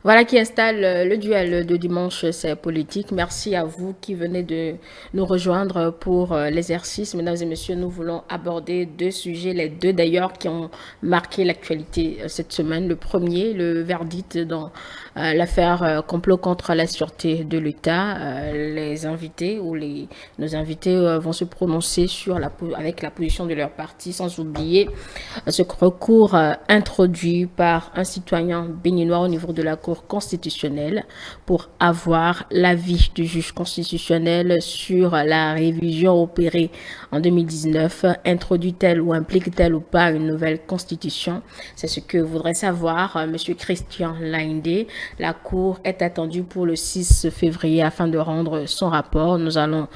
Voilà qui installe le duel de dimanche, c'est politique. Merci à vous qui venez de nous rejoindre pour l'exercice. Mesdames et messieurs, nous voulons aborder deux sujets, les deux d'ailleurs qui ont marqué l'actualité cette semaine. Le premier, le verdict dans l'affaire complot contre la sûreté de l'État. Les invités ou nos invités vont se prononcer avec la position de leur parti, sans oublier ce recours introduit par un citoyen béninois au niveau de la Cour constitutionnelle pour avoir l'avis du juge constitutionnel sur la révision opérée en 2019. Introduit-elle ou implique-t-elle ou pas une nouvelle constitution? C'est ce que voudrait savoir M. Christian Laindé. La Cour est attendue pour le 6 février afin de rendre son rapport. Nous allons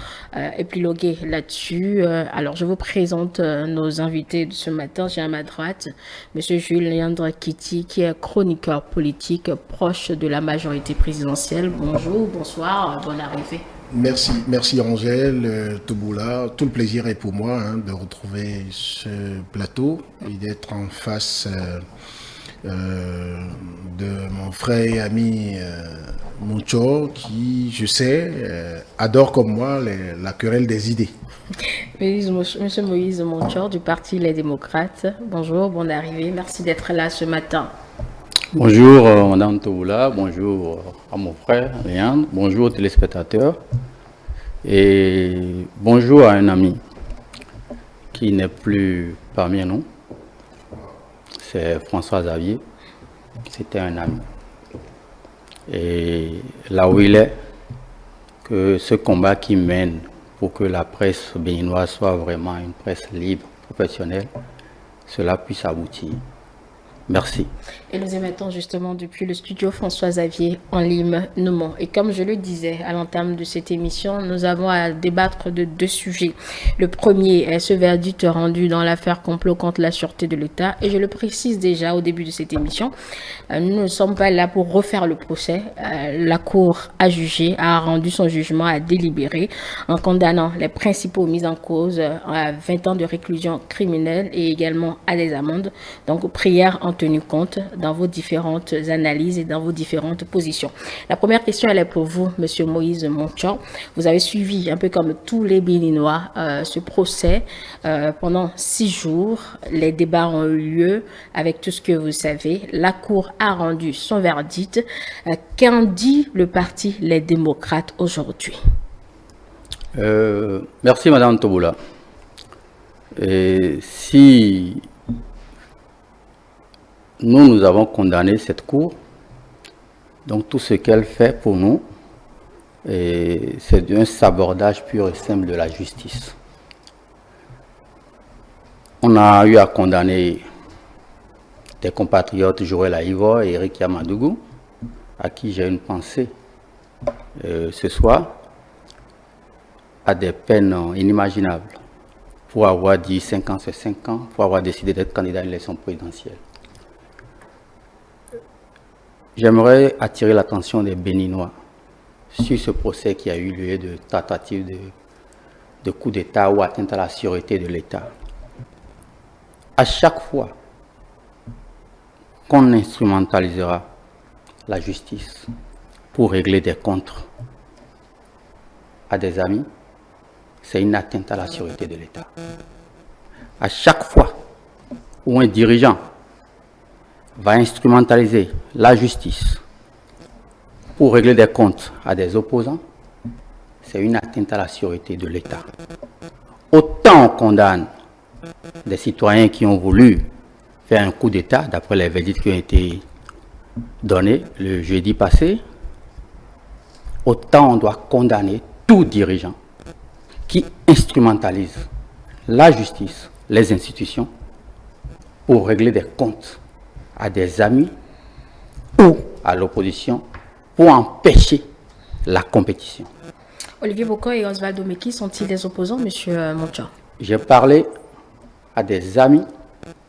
épiloguer là-dessus. Alors, je vous présente nos invités de ce matin. J'ai à ma droite M. Jules Léandre Kitty, qui est chroniqueur politique proche de la majorité présidentielle. Bonjour, bonsoir, bonne arrivée. Merci Angèle, Touboula. Tout le plaisir est pour moi de retrouver ce plateau et d'être en face de mon frère et ami Moncho, qui, je sais, adore comme moi la querelle des idées. Monsieur Moïse Moncho du Parti Les Démocrates. Bonjour, bonne arrivée. Merci d'être là ce matin. Bonjour Madame Touboula, bonjour à mon frère Léandre, bonjour aux téléspectateurs et bonjour à un ami qui n'est plus parmi nous, c'est François Xavier, c'était un ami. Et là où il est, que ce combat qui mène pour que la presse béninoise soit vraiment une presse libre, professionnelle, cela puisse aboutir. Merci. Et nous émettons justement depuis le studio François-Xavier en Lime, Noumont. Et comme je le disais à l'entame de cette émission, nous avons à débattre de deux sujets. Le premier est ce verdict rendu dans l'affaire complot contre la sûreté de l'État. Et je le précise déjà au début de cette émission, nous ne sommes pas là pour refaire le procès. La Cour a jugé, a rendu son jugement, a délibéré en condamnant les principaux mis en cause à 20 ans de réclusion criminelle et également à des amendes. Donc, prière en tenu compte dans vos différentes analyses et dans vos différentes positions. La première question, elle est pour vous, Monsieur Moïse Moncho. Vous avez suivi, un peu comme tous les Béninois, ce procès pendant 6 jours. Les débats ont eu lieu avec tout ce que vous savez. La Cour a rendu son verdict. Qu'en dit le Parti Les Démocrates aujourd'hui? Merci Madame Touboula. Si nous avons condamné cette Cour, donc tout ce qu'elle fait pour nous, c'est un sabordage pur et simple de la justice. On a eu à condamner des compatriotes Joël Aïvo et Eric Yamadougou, à qui j'ai une pensée ce soir, à des peines inimaginables, pour avoir dit 5 ans c'est 5 ans, pour avoir décidé d'être candidat à l'élection présidentielle. J'aimerais attirer l'attention des Béninois sur ce procès qui a eu lieu de tentative de coup d'État ou atteinte à la sûreté de l'État. À chaque fois qu'on instrumentalisera la justice pour régler des comptes à des amis, c'est une atteinte à la sûreté de l'État. À chaque fois où un dirigeant va instrumentaliser la justice pour régler des comptes à des opposants, c'est une atteinte à la sûreté de l'État. Autant on condamne des citoyens qui ont voulu faire un coup d'État, d'après les verdicts qui ont été donnés le jeudi passé, autant on doit condamner tout dirigeant qui instrumentalise la justice, les institutions, pour régler des comptes à des amis ou à l'opposition pour empêcher la compétition. Olivier Boko et Osvaldo Meki sont-ils des opposants, Monsieur Moncho? J'ai parlé à des amis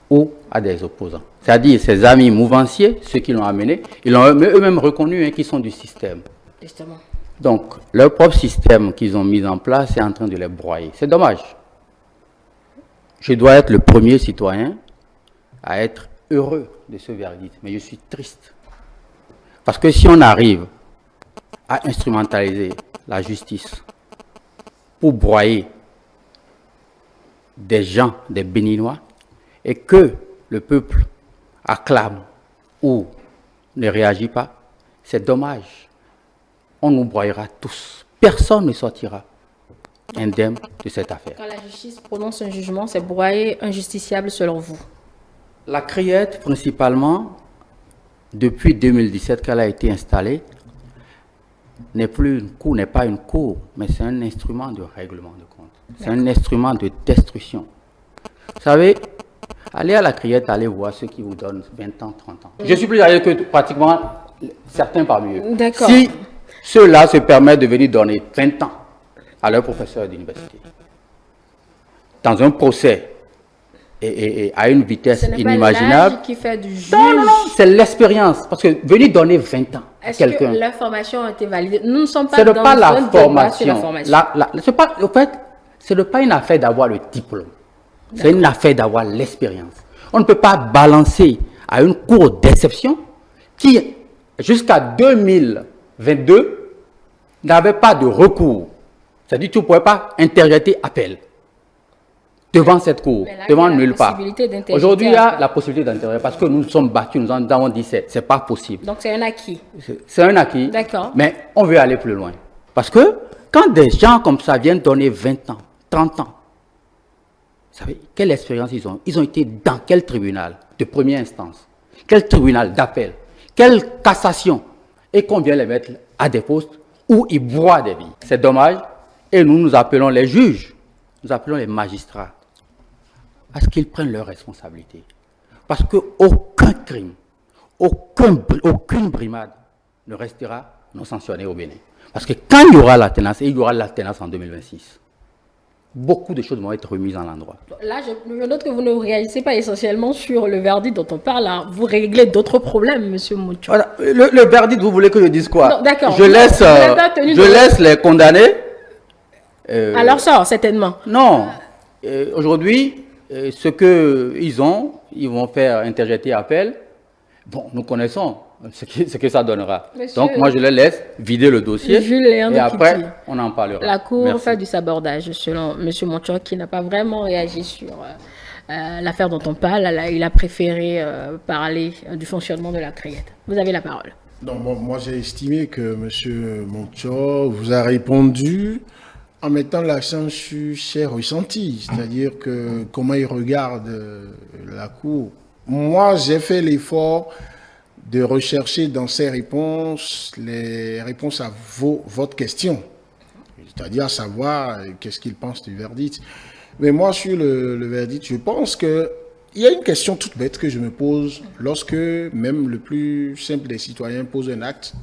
ou à des opposants. C'est-à-dire ces amis mouvanciers, ceux qui l'ont amené, ils l'ont eux-mêmes reconnu qu'ils sont du système. Justement. Donc, leur propre système qu'ils ont mis en place est en train de les broyer. C'est dommage. Je dois être le premier citoyen à être heureux de ce verdict, mais je suis triste. Parce que si on arrive à instrumentaliser la justice pour broyer des gens, des Béninois, et que le peuple acclame ou ne réagit pas, c'est dommage. On nous broyera tous. Personne ne sortira indemne de cette affaire. Quand la justice prononce un jugement, c'est broyer un justiciable selon vous? La criette, principalement, depuis 2017 qu'elle a été installée, n'est pas une cour, mais c'est un instrument de règlement de compte. C'est un instrument de destruction. Vous savez, allez à la criette, allez voir ceux qui vous donnent 20 ans, 30 ans. Je suis plus âgé que pratiquement certains parmi eux. D'accord. Si ceux-là se permettent de venir donner 20 ans à leur professeur d'université, dans un procès, et à une vitesse inimaginable. Ce n'est pas l'âge qui fait du juge. Non, c'est l'expérience. Parce que venir donner 20 ans à quelqu'un... Est-ce que leur formation a été validée? Nous ne sommes pas Ce dans n'est pas la un formation. débat sur la formation. En fait, ce n'est pas une affaire d'avoir le diplôme. C'est une affaire d'avoir l'expérience. On ne peut pas balancer à une cour d'exception qui, jusqu'à 2022, n'avait pas de recours. C'est-à-dire que tu ne pouvais pas interjeter appel devant cette cour, devant nulle part. Aujourd'hui, il y a la possibilité d'interroger parce que nous nous sommes battus, nous avons dit que ce n'est pas possible. Donc c'est un acquis. C'est un acquis, d'accord. Mais on veut aller plus loin. Parce que quand des gens comme ça viennent donner 20 ans, 30 ans, vous savez, quelle expérience ils ont? Ils ont été dans quel tribunal de première instance? Quel tribunal d'appel? Quelle cassation? Et qu'on vient les mettre à des postes où ils broient des vies. C'est dommage. Et nous appelons les juges, nous appelons les magistrats à ce qu'ils prennent leurs responsabilités. Parce qu'aucun crime, aucune brimade ne restera non sanctionnée au Bénin. Parce que quand il y aura l'alternance, et il y aura l'alternance en 2026, beaucoup de choses vont être remises en l'endroit. Là, je note que vous ne réagissez pas essentiellement sur le verdict dont on parle. Hein. Vous réglez d'autres problèmes, M. Moutou. Voilà. Le verdict, vous voulez que je dise quoi? D'accord. Je laisse les condamnés. Alors ça, certainement. Non. Aujourd'hui, ce qu'ils ont, ils vont faire interjeter appel. Bon, nous connaissons ce que ça donnera. Monsieur, donc, moi, je les laisse vider le dossier. Et après, on en parlera. La Cour fait du sabordage, selon M. Montchor, qui n'a pas vraiment réagi sur l'affaire dont on parle. Il a préféré parler du fonctionnement de la criette. Vous avez la parole. Non, moi, j'ai estimé que M. Montchor vous a répondu en mettant l'accent sur ses ressentis, c'est-à-dire que comment il regarde la Cour. Moi, j'ai fait l'effort de rechercher dans ses réponses les réponses à votre question, c'est-à-dire savoir qu'est-ce qu'il pense du verdict. Mais moi, sur le verdict, je pense qu'il y a une question toute bête que je me pose lorsque même le plus simple des citoyens pose un acte,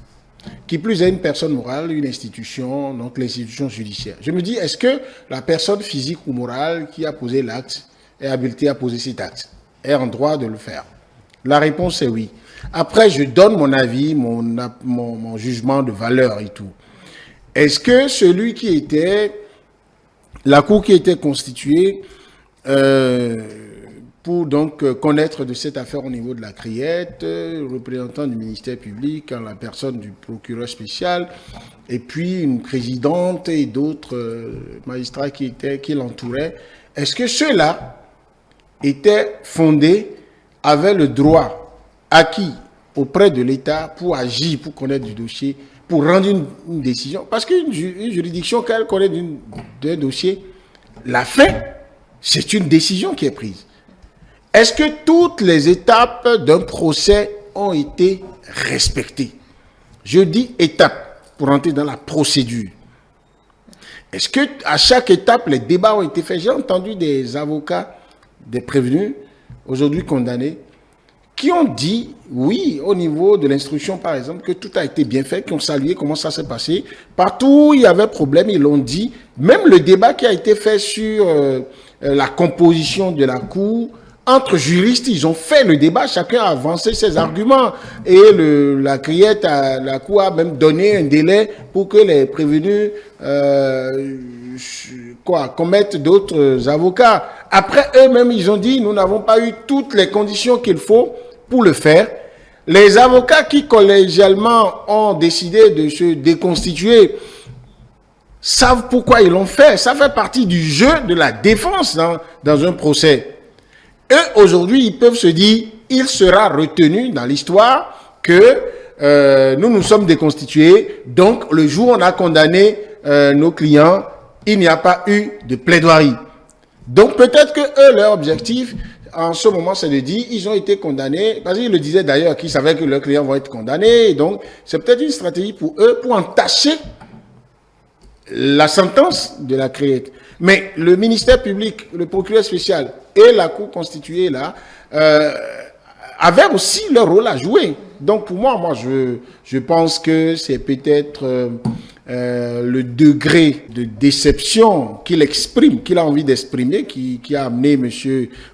qui plus est une personne morale, une institution, donc l'institution judiciaire. Je me dis, est-ce que la personne physique ou morale qui a posé l'acte est habilitée à poser cet acte, est en droit de le faire? La réponse est oui. Après, je donne mon avis, mon jugement de valeur et tout. Est-ce que celui qui était, la cour qui était constituée pour donc connaître de cette affaire au niveau de la criette, représentant du ministère public en la personne du procureur spécial, et puis une présidente et d'autres magistrats qui l'entouraient, est-ce que ceux-là étaient fondés, avaient le droit acquis auprès de l'État pour agir, pour connaître du dossier, pour rendre une décision? Parce qu'une juridiction, quand elle connaît d'un dossier, la fin, c'est une décision qui est prise. Est-ce que toutes les étapes d'un procès ont été respectées? Je dis étapes pour entrer dans la procédure. Est-ce que à chaque étape, les débats ont été faits? J'ai entendu des avocats, des prévenus, aujourd'hui condamnés, qui ont dit, oui, au niveau de l'instruction, par exemple, que tout a été bien fait, qui ont salué comment ça s'est passé. Partout où il y avait problème, ils l'ont dit. Même le débat qui a été fait sur la composition de la Cour, entre juristes, ils ont fait le débat, chacun a avancé ses arguments. Et la criette, la Cour a même donné un délai pour que les prévenus commettent d'autres avocats. Après, eux-mêmes, ils ont dit, nous n'avons pas eu toutes les conditions qu'il faut pour le faire. les avocats qui collégialement ont décidé de se déconstituer savent pourquoi ils l'ont fait. Ça fait partie du jeu de la défense dans un procès. Eux, aujourd'hui, ils peuvent se dire, il sera retenu dans l'histoire que nous nous sommes déconstitués. Donc, le jour où on a condamné nos clients, il n'y a pas eu de plaidoirie. Donc, peut-être que eux, leur objectif, en ce moment, c'est de dire, ils ont été condamnés, parce qu'ils le disaient d'ailleurs, qu'ils savaient que leurs clients vont être condamnés. Donc, c'est peut-être une stratégie pour eux, pour entacher la sentence de la CREET. Mais le ministère public, le procureur spécial et la Cour constituée, là, avaient aussi leur rôle à jouer. Donc, pour moi, je pense que c'est peut-être le degré de déception qu'il exprime, qu'il a envie d'exprimer, qui a amené M.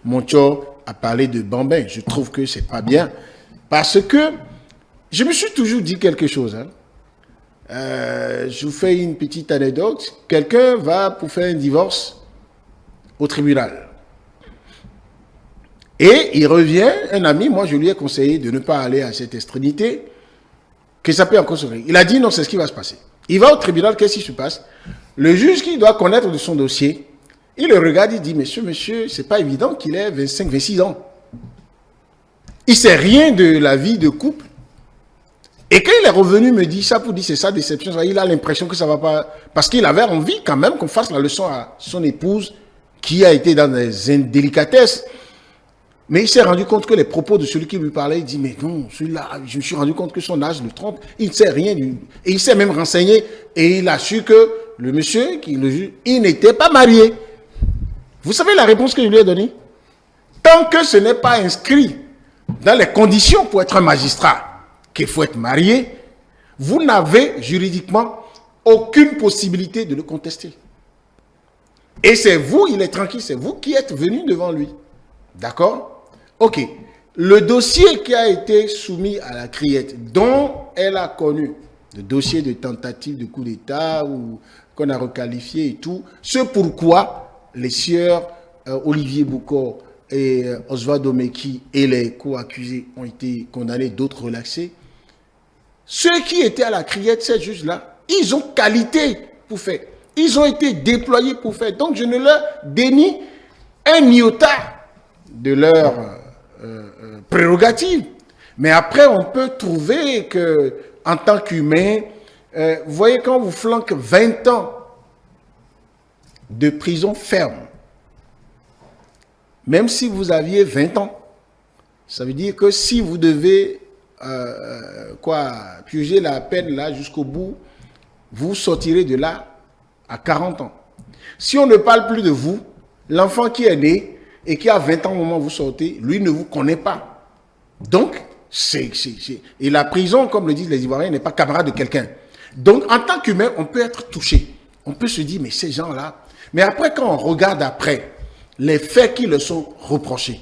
Moncho à parler de bambin. Je trouve que c'est pas bien. Parce que je me suis toujours dit quelque chose. Je vous fais une petite anecdote. Quelqu'un va pour faire un divorce au tribunal. Et il revient, un ami, moi je lui ai conseillé de ne pas aller à cette extrémité, que ça peut encore se régler. Il a dit non, c'est ce qui va se passer. Il va au tribunal, qu'est-ce qui se passe? Le juge qui doit connaître de son dossier, il le regarde, il dit, monsieur, c'est pas évident qu'il ait 25, 26 ans. Il ne sait rien de la vie de couple. Et quand il est revenu me dire ça, pour dire c'est sa déception, il a l'impression que ça ne va pas... Parce qu'il avait envie quand même qu'on fasse la leçon à son épouse qui a été dans des indélicatesses. Mais il s'est rendu compte que les propos de celui qui lui parlait, il dit, mais non, celui-là, je me suis rendu compte que son âge le trompe, il ne sait rien. Et il s'est même renseigné et il a su que le monsieur, il n'était pas marié. Vous savez la réponse que je lui ai donnée? Tant que ce n'est pas inscrit dans les conditions pour être un magistrat, qu'il faut être marié, vous n'avez juridiquement aucune possibilité de le contester. Et c'est vous, il est tranquille, c'est vous qui êtes venu devant lui. D'accord? Ok. Le dossier qui a été soumis à la CREET, dont elle a connu, le dossier de tentative de coup d'État ou qu'on a requalifié et tout, ce pourquoi les sieurs Olivier Boucor et Oswald Omeki et les co-accusés ont été condamnés, d'autres relaxés. Ceux qui étaient à la CREET, ces juges-là, ils ont qualité pour faire. Ils ont été déployés pour faire. Donc je ne leur dénie un iota de leur prérogative. Mais après, on peut trouver que, en tant qu'humain, vous voyez, quand vous flanquez 20 ans de prison ferme, même si vous aviez 20 ans, ça veut dire que si vous devez purger la peine là jusqu'au bout, vous sortirez de là à 40 ans. Si on ne parle plus de vous, l'enfant qui est né et qui a 20 ans au moment où vous sortez, lui ne vous connaît pas. Donc, et la prison, comme le disent les Ivoiriens, n'est pas camarade de quelqu'un. Donc, en tant qu'humain, on peut être touché. On peut se dire, mais ces gens-là... Mais après, quand on regarde après les faits qui leur sont reprochés,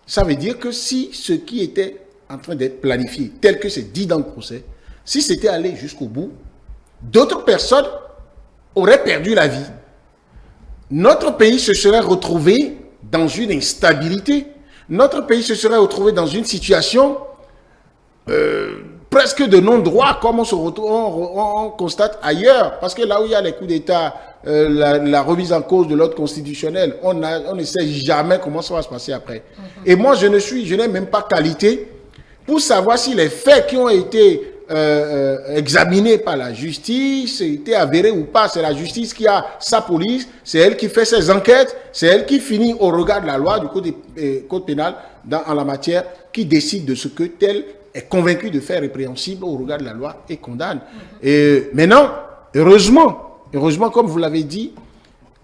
ça veut dire que si ce qui était en train d'être planifié, tel que c'est dit dans le procès, si c'était allé jusqu'au bout, d'autres personnes auraient perdu la vie. Notre pays se serait retrouvé dans une instabilité. Notre pays se serait retrouvé dans une situation presque de non-droit, comme on constate ailleurs. Parce que là où il y a les coups d'État, la remise en cause de l'ordre constitutionnel, on ne sait jamais comment ça va se passer après. Et moi, je n'ai même pas qualité pour savoir si les faits qui ont été examinés par la justice étaient avérés ou pas. C'est la justice qui a sa police, c'est elle qui fait ses enquêtes, c'est elle qui finit au regard de la loi du code pénal en la matière, qui décide de ce que tel est convaincu de faire répréhensible au regard de la loi et condamne. Et maintenant, heureusement, comme vous l'avez dit,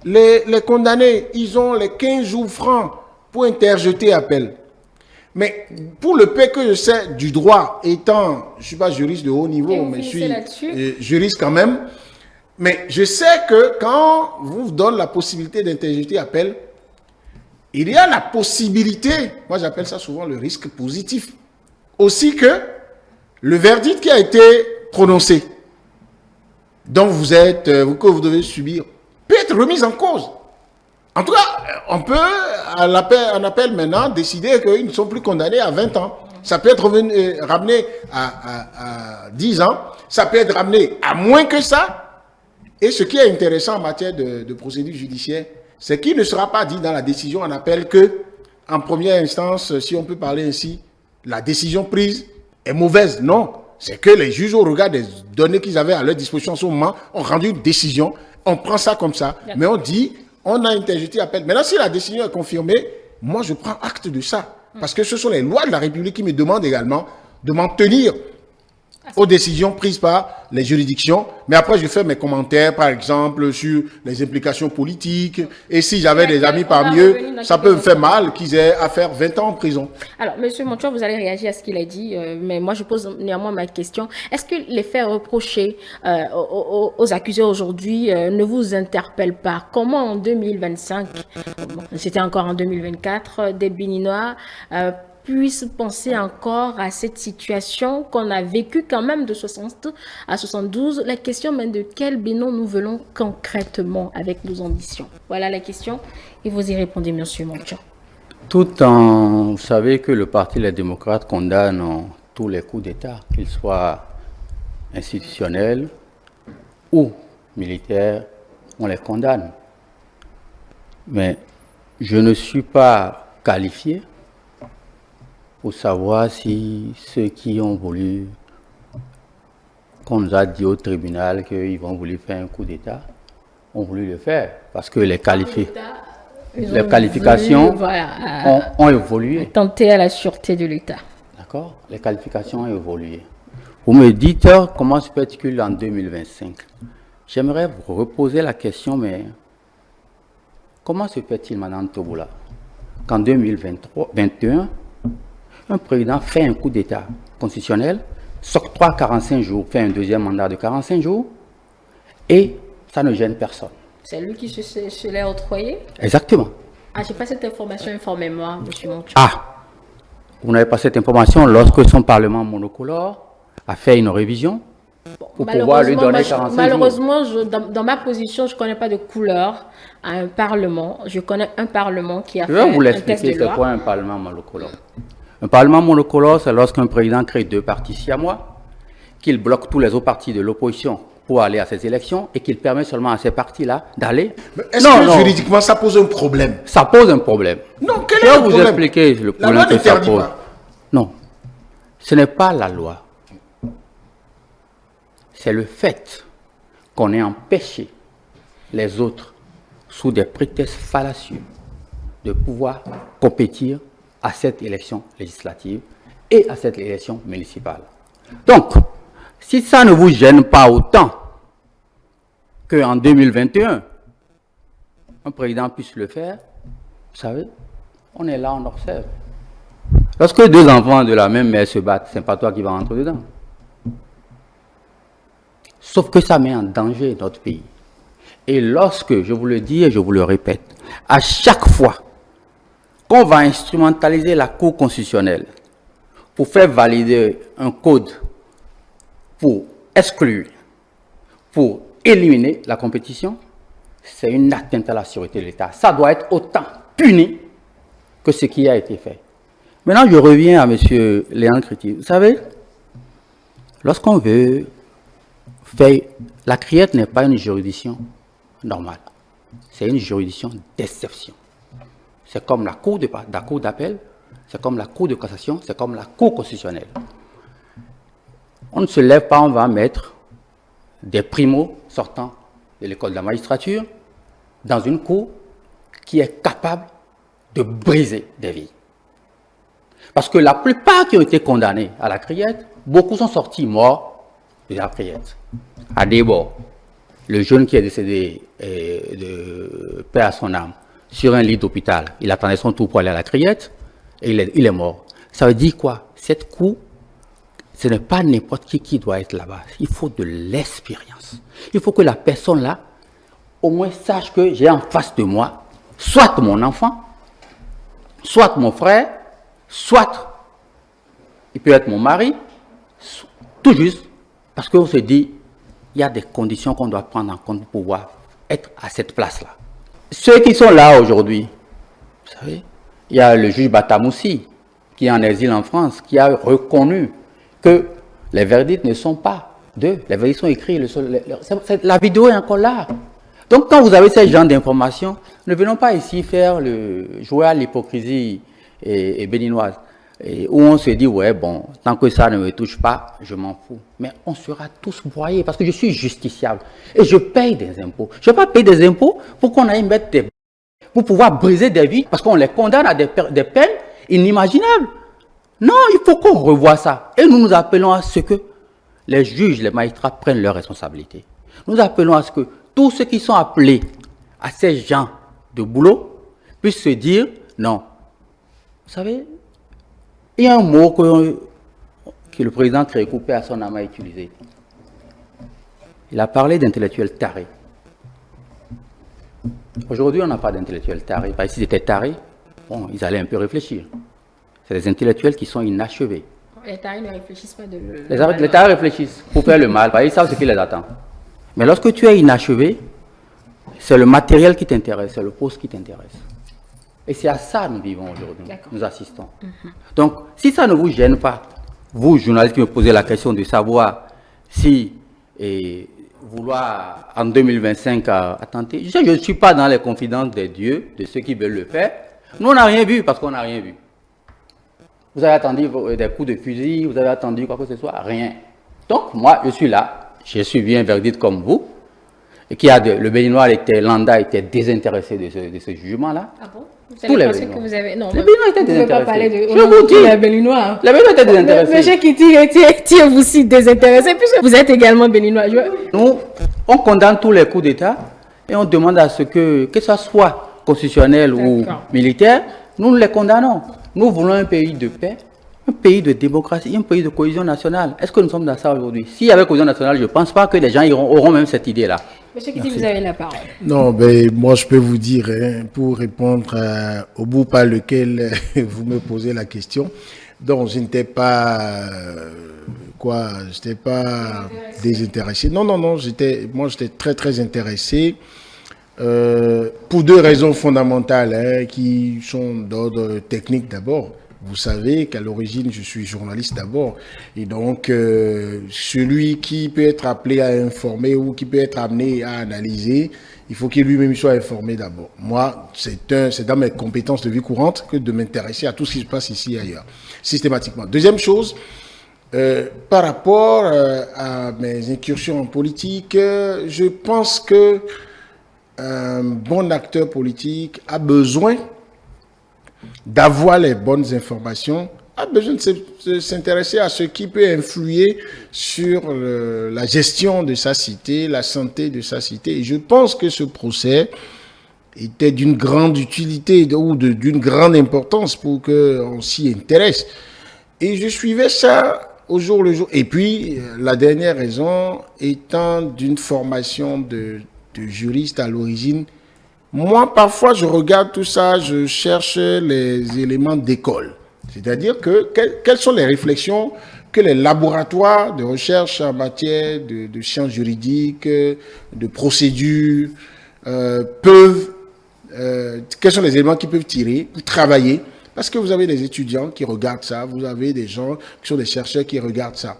les condamnés, ils ont les 15 jours francs pour interjeter appel. Mais pour le peu que je sais du droit, étant, je ne suis pas juriste de haut niveau, mais je suis juriste quand même, mais je sais que quand vous donne la possibilité d'interjeter appel, il y a la possibilité, moi j'appelle ça souvent le risque positif, aussi que le verdict qui a été prononcé, dont que vous devez subir, peut être remis en cause. En tout cas, on peut, en appel maintenant, décider qu'ils ne sont plus condamnés à 20 ans. ça peut être ramené à 10 ans, ça peut être ramené à moins que ça. Et ce qui est intéressant en matière de procédure judiciaire, c'est qu'il ne sera pas dit dans la décision en appel que, en première instance, si on peut parler ainsi, la décision prise est mauvaise. Non, c'est que les juges, au regard des données qu'ils avaient à leur disposition en ce moment, ont rendu une décision. On prend ça comme ça, mais on dit, on a interjeté appel. Maintenant, si la décision est confirmée, moi, je prends acte de ça. Parce que ce sont les lois de la République qui me demandent également de m'en tenir aux décisions prises par les juridictions. Mais après, je fais mes commentaires, par exemple, sur les implications politiques. Et si j'avais des amis parmi eux, ça peut me faire mal qu'ils aient à faire 20 ans en prison. Alors, M. Montua, vous allez réagir à ce qu'il a dit, mais moi, je pose néanmoins ma question. Est-ce que les faits reprochés aux accusés aujourd'hui ne vous interpellent pas? Comment en 2025, c'était encore en 2024, des Béninois puissent penser encore à cette situation qu'on a vécue quand même de 60 à 72. La question même de quel Bénin nous voulons concrètement avec nos ambitions. Voilà la question et vous y répondez, M. Montua. Tout en, vous savez que le Parti Les Démocrates condamne tous les coups d'État, qu'ils soient institutionnels ou militaires, on les condamne. Mais je ne suis pas qualifié pour savoir si ceux qui ont voulu, qu'on nous a dit au tribunal qu'ils vont voulu faire un coup d'État, ont voulu le faire. Parce que les qualifications ont évolué. Tenter à la sûreté de l'État. D'accord? Les qualifications ont évolué. Vous me dites comment se fait-il en 2025? J'aimerais vous reposer la question, mais comment se fait-il, Madame Toboula, qu'en 2021, un président fait un coup d'État constitutionnel, s'octroie 45 jours, fait un deuxième mandat de 45 jours, et ça ne gêne personne. C'est lui qui se l'est octroyé? Exactement. Ah, je n'ai pas cette information, informez-moi, M. Montua. Ah, vous n'avez pas cette information lorsque son Parlement monocolore a fait une révision pour pouvoir lui donner 45 jours. Malheureusement, dans ma position, je ne connais pas de couleur à un Parlement. Je connais un Parlement qui a fait un test de loi. Je vais vous l'expliquer, c'est quoi un Parlement monocolore. Un Parlement monocolore, c'est lorsqu'un président crée deux partis siamois, qu'il bloque tous les autres partis de l'opposition pour aller à ces élections et qu'il permet seulement à ces partis-là d'aller. Est-ce que juridiquement ça pose un problème? Ça pose un problème. Non, quel est le problème? Je vais vous expliquer le problème que ça pose. Non, ce n'est pas la loi. C'est le fait qu'on ait empêché les autres, sous des prétextes fallacieux, de pouvoir compétir à cette élection législative et à cette élection municipale. Donc, si ça ne vous gêne pas autant qu'en 2021, un président puisse le faire, vous savez, on est là, on observe. Lorsque deux enfants de la même mère se battent, ce n'est pas toi qui vas rentrer dedans. Sauf que ça met en danger notre pays. Et lorsque, je vous le dis et je vous le répète, à chaque fois qu'on va instrumentaliser la Cour constitutionnelle pour faire valider un code, pour exclure, pour éliminer la compétition, c'est une atteinte à la sûreté de l'État. Ça doit être autant puni que ce qui a été fait. Maintenant, je reviens à M. Léon Créti. Vous savez, lorsqu'on veut faire... La criette n'est pas une juridiction normale. C'est une juridiction d'exception. C'est comme la cour d'appel, c'est comme la cour de cassation, c'est comme la cour constitutionnelle. On ne se lève pas, on va mettre des primos sortant de l'école de la magistrature dans une cour qui est capable de briser des vies. Parce que la plupart qui ont été condamnés à la criette, beaucoup sont sortis morts de la criette. À Débord, le jeune qui est décédé de paix à son âme sur un lit d'hôpital, il attendait son tour pour aller à la criette et il est mort. Ça veut dire quoi? Cette cour, ce n'est pas n'importe qui doit être là-bas. Il faut de l'expérience. Il faut que la personne là, au moins sache que j'ai en face de moi, soit mon enfant, soit mon frère, soit il peut être mon mari, tout juste, parce qu'on se dit, il y a des conditions qu'on doit prendre en compte pour pouvoir être à cette place-là. Ceux qui sont là aujourd'hui, vous savez, il y a le juge Batamoussi, qui est en exil en France, qui a reconnu que les verdicts ne sont pas d'eux. Les verdicts sont écrits. La vidéo est encore là. Donc, quand vous avez ce genre d'informations, ne venons pas ici jouer à l'hypocrisie et béninoise, où on se dit, ouais, bon, tant que ça ne me touche pas, je m'en fous. Mais on sera tous broyés parce que je suis justiciable et je paye des impôts. Je ne vais pas payer des impôts pour qu'on aille mettre pour pouvoir briser des vies parce qu'on les condamne à des peines inimaginables. Non, il faut qu'on revoie ça. Et nous nous appelons à ce que les juges, les magistrats prennent leurs responsabilités. Nous appelons à ce que tous ceux qui sont appelés à ces gens de boulot puissent se dire non. Vous savez, il y a un mot que le président Crékou à son âme a utilisé. Il a parlé d'intellectuels tarés. Aujourd'hui, on n'a pas d'intellectuels tarés. Parce que s'ils étaient tarés, bon, ils allaient un peu réfléchir. C'est des intellectuels qui sont inachevés. Les tarés ne réfléchissent pas de Les tarés réfléchissent pour faire le mal, parce qu'ils savent ce qui les attend. Mais lorsque tu es inachevé, c'est le matériel qui t'intéresse, c'est le poste qui t'intéresse. Et c'est à ça que nous vivons aujourd'hui, nous assistons. Donc, si ça ne vous gêne pas, vous, journalistes qui me posez la question de savoir si vouloir en 2025 attenter, je ne suis pas dans les confidences des dieux, de ceux qui veulent le faire. Nous, on n'a rien vu parce qu'on n'a rien vu. Vous avez attendu des coups de fusil, vous avez attendu quoi que ce soit, rien. Donc, moi, je suis là, j'ai suivi un verdict comme vous, et le Béninois Landa était désintéressé de ce jugement-là. Ah bon? Tous les Béninois. Que vous avez... Non, les Béninois étaient désintéressés. Je vous dis, les Béninois. Les Béninois étaient désintéressés. Monsieur Kiti, vous aussi désintéressé, puisque vous êtes également Béninois. Nous, on condamne tous les coups d'État et on demande à ce que ce soit constitutionnel ou militaire, nous les condamnons. Nous voulons un pays de paix, un pays de démocratie, un pays de cohésion nationale. Est-ce que nous sommes dans ça aujourd'hui? S'il y avait cohésion nationale, je ne pense pas que les gens auront même cette idée-là. Monsieur Kiti, vous avez la parole. Non, ben, moi je peux vous dire, pour répondre au bout par lequel vous me posez la question, donc je n'étais pas, j'étais pas désintéressé. Non, moi j'étais très très intéressé. Pour deux raisons fondamentales qui sont d'ordre technique d'abord. Vous savez qu'à l'origine, je suis journaliste d'abord. Et donc, celui qui peut être appelé à informer ou qui peut être amené à analyser, il faut qu'il lui-même soit informé d'abord. Moi, c'est dans mes compétences de vie courante que de m'intéresser à tout ce qui se passe ici et ailleurs, systématiquement. Deuxième chose, par rapport à mes incursions en politique, je pense que un bon acteur politique a besoin d'avoir les bonnes informations, a besoin de s'intéresser à ce qui peut influer sur la gestion de sa cité, la santé de sa cité. Et je pense que ce procès était d'une grande utilité ou d'une grande importance pour qu'on s'y intéresse. Et je suivais ça au jour le jour. Et puis, la dernière raison étant d'une formation de juriste à l'origine, moi, parfois, je regarde tout ça, je cherche les éléments d'école. C'est-à-dire quelles sont les réflexions que les laboratoires de recherche en matière de sciences juridiques, de procédures, quels sont les éléments qu'ils peuvent tirer pour travailler. Parce que vous avez des étudiants qui regardent ça, vous avez des gens qui sont des chercheurs qui regardent ça.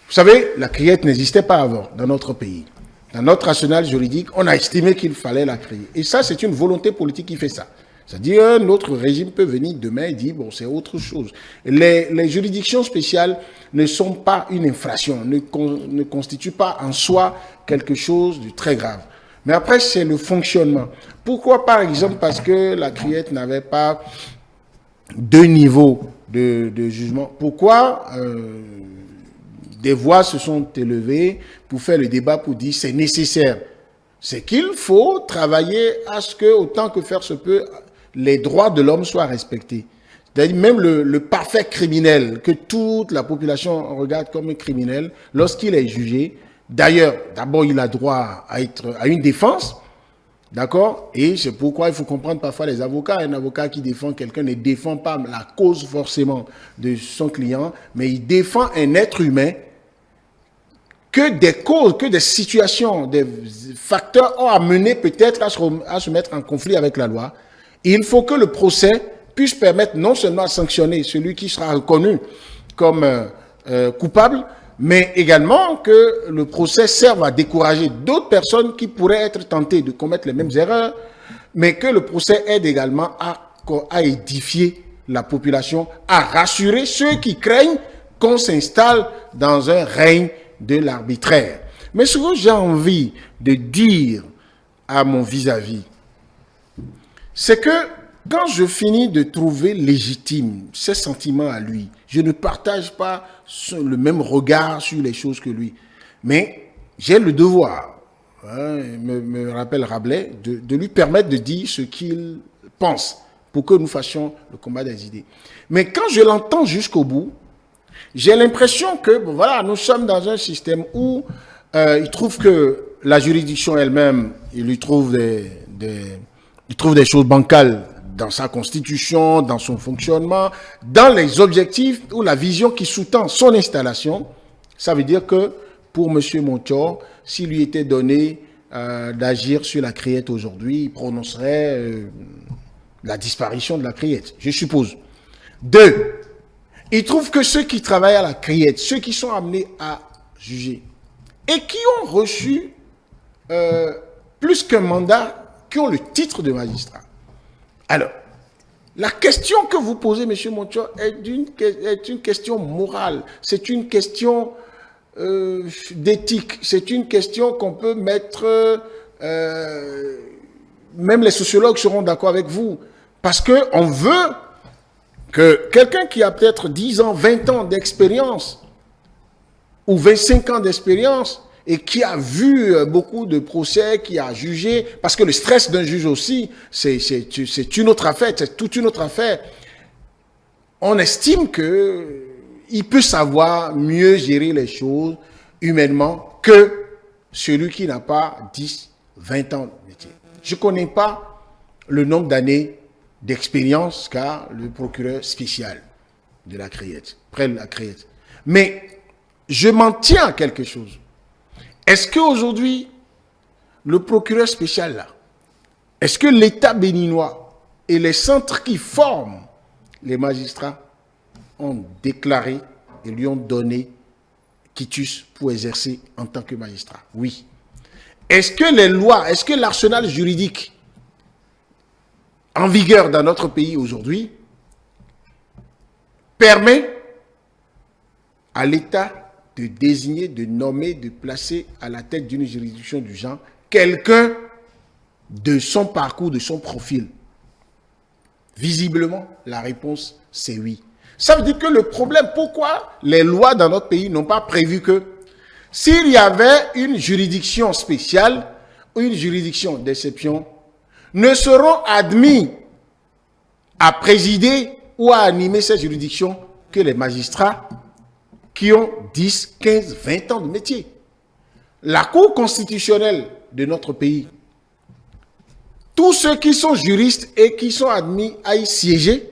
Vous savez, la criette n'existait pas avant dans notre pays. Dans notre arsenal juridique, on a estimé qu'il fallait la créer. Et ça, c'est une volonté politique qui fait ça. C'est-à-dire, notre régime peut venir demain et dire, bon, c'est autre chose. Les juridictions spéciales ne sont pas une infraction, ne constituent pas en soi quelque chose de très grave. Mais après, c'est le fonctionnement. Pourquoi, par exemple, parce que la criette n'avait pas deux niveaux de jugement. Pourquoi des voix se sont élevées pour faire le débat, pour dire c'est nécessaire. C'est qu'il faut travailler à ce que, autant que faire se peut, les droits de l'homme soient respectés. C'est-à-dire même le parfait criminel, que toute la population regarde comme un criminel, lorsqu'il est jugé, d'ailleurs, d'abord il a droit à une défense, d'accord? Et c'est pourquoi il faut comprendre parfois les avocats. Un avocat qui défend quelqu'un ne défend pas la cause forcément de son client, mais il défend un être humain que des causes, que des situations, des facteurs ont amené peut-être à se mettre en conflit avec la loi. Et il faut que le procès puisse permettre non seulement de sanctionner celui qui sera reconnu comme coupable, mais également que le procès serve à décourager d'autres personnes qui pourraient être tentées de commettre les mêmes erreurs, mais que le procès aide également à édifier la population, à rassurer ceux qui craignent qu'on s'installe dans un règne de l'arbitraire. Mais ce que j'ai envie de dire à mon vis-à-vis, c'est que quand je finis de trouver légitime ses sentiments à lui, je ne partage pas le même regard sur les choses que lui. Mais j'ai le devoir, me rappelle Rabelais, de lui permettre de dire ce qu'il pense pour que nous fassions le combat des idées. Mais quand je l'entends jusqu'au bout, j'ai l'impression que bon, voilà, nous sommes dans un système où il trouve que la juridiction elle-même, il lui trouve des choses bancales dans sa constitution, dans son fonctionnement, dans les objectifs ou la vision qui sous-tend son installation. Ça veut dire que pour M. Montior, s'il lui était donné d'agir sur la criette aujourd'hui, il prononcerait la disparition de la criette, je suppose. 2, il trouve que ceux qui travaillent à la criette, ceux qui sont amenés à juger et qui ont reçu plus qu'un mandat, qui ont le titre de magistrat. Alors, la question que vous posez, M. Montior, est une question morale. C'est une question d'éthique. C'est une question qu'on peut mettre... même les sociologues seront d'accord avec vous. Parce qu'on veut que quelqu'un qui a peut-être 10 ans, 20 ans d'expérience, ou 25 ans d'expérience, et qui a vu beaucoup de procès, qui a jugé, parce que le stress d'un juge aussi, c'est une autre affaire, c'est toute une autre affaire. On estime qu'il peut savoir mieux gérer les choses humainement que celui qui n'a pas 10, 20 ans de métier. Je ne connais pas le nombre d'années d'expérience qu'a le procureur spécial de la criette, près de la criette. Mais je m'en tiens à quelque chose. Est-ce qu'aujourd'hui, le procureur spécial là, est-ce que l'État béninois et les centres qui forment les magistrats ont déclaré et lui ont donné quitus pour exercer en tant que magistrat? Oui. Est-ce que les lois, est-ce que l'arsenal juridique en vigueur dans notre pays aujourd'hui permet à l'État de désigner, de nommer, de placer à la tête d'une juridiction du genre quelqu'un de son parcours, de son profil? Visiblement, la réponse, c'est oui. Ça veut dire que le problème, pourquoi les lois dans notre pays n'ont pas prévu que s'il y avait une juridiction spéciale ou une juridiction d'exception, ne seront admis à présider ou à animer cette juridiction que les magistrats qui ont 10, 15, 20 ans de métier. La Cour constitutionnelle de notre pays, tous ceux qui sont juristes et qui sont admis à y siéger,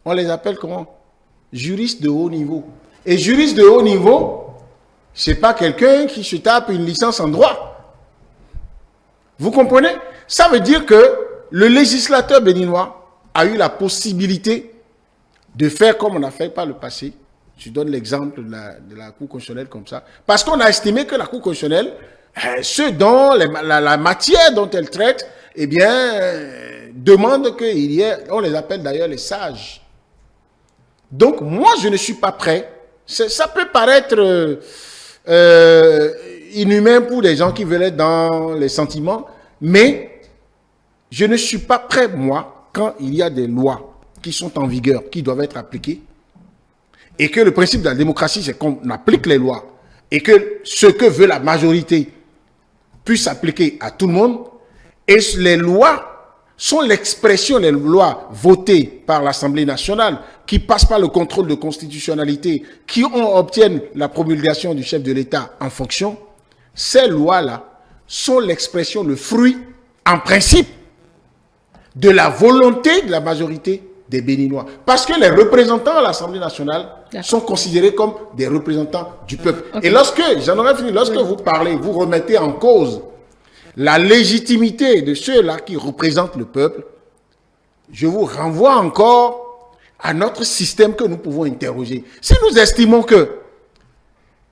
on les appelle comment? Juristes de haut niveau. Et juriste de haut niveau, c'est pas quelqu'un qui se tape une licence en droit. Vous comprenez? Ça veut dire que le législateur béninois a eu la possibilité de faire comme on a fait par le passé. Je donne l'exemple de la Cour constitutionnelle comme ça. Parce qu'on a estimé que la Cour constitutionnelle, ce dont la matière dont elle traite, eh bien, demande qu'il y ait, on les appelle d'ailleurs les sages. Donc, moi, je ne suis pas prêt. Ça peut paraître inhumain pour des gens qui veulent être dans les sentiments, mais je ne suis pas prêt, moi, quand il y a des lois qui sont en vigueur, qui doivent être appliquées, et que le principe de la démocratie, c'est qu'on applique les lois, et que ce que veut la majorité puisse s'appliquer à tout le monde, et les lois sont l'expression, les lois votées par l'Assemblée nationale, qui passent par le contrôle de constitutionnalité, qui obtiennent la promulgation du chef de l'État en fonction. Ces lois-là sont l'expression, le fruit, en principe, de la volonté de la majorité des Béninois. Parce que les représentants à l'Assemblée nationale sont considérés comme des représentants du peuple. Okay. Et lorsque, j'en aurais fini, lorsque vous parlez, vous remettez en cause la légitimité de ceux-là qui représentent le peuple, je vous renvoie encore à notre système que nous pouvons interroger. Si nous estimons que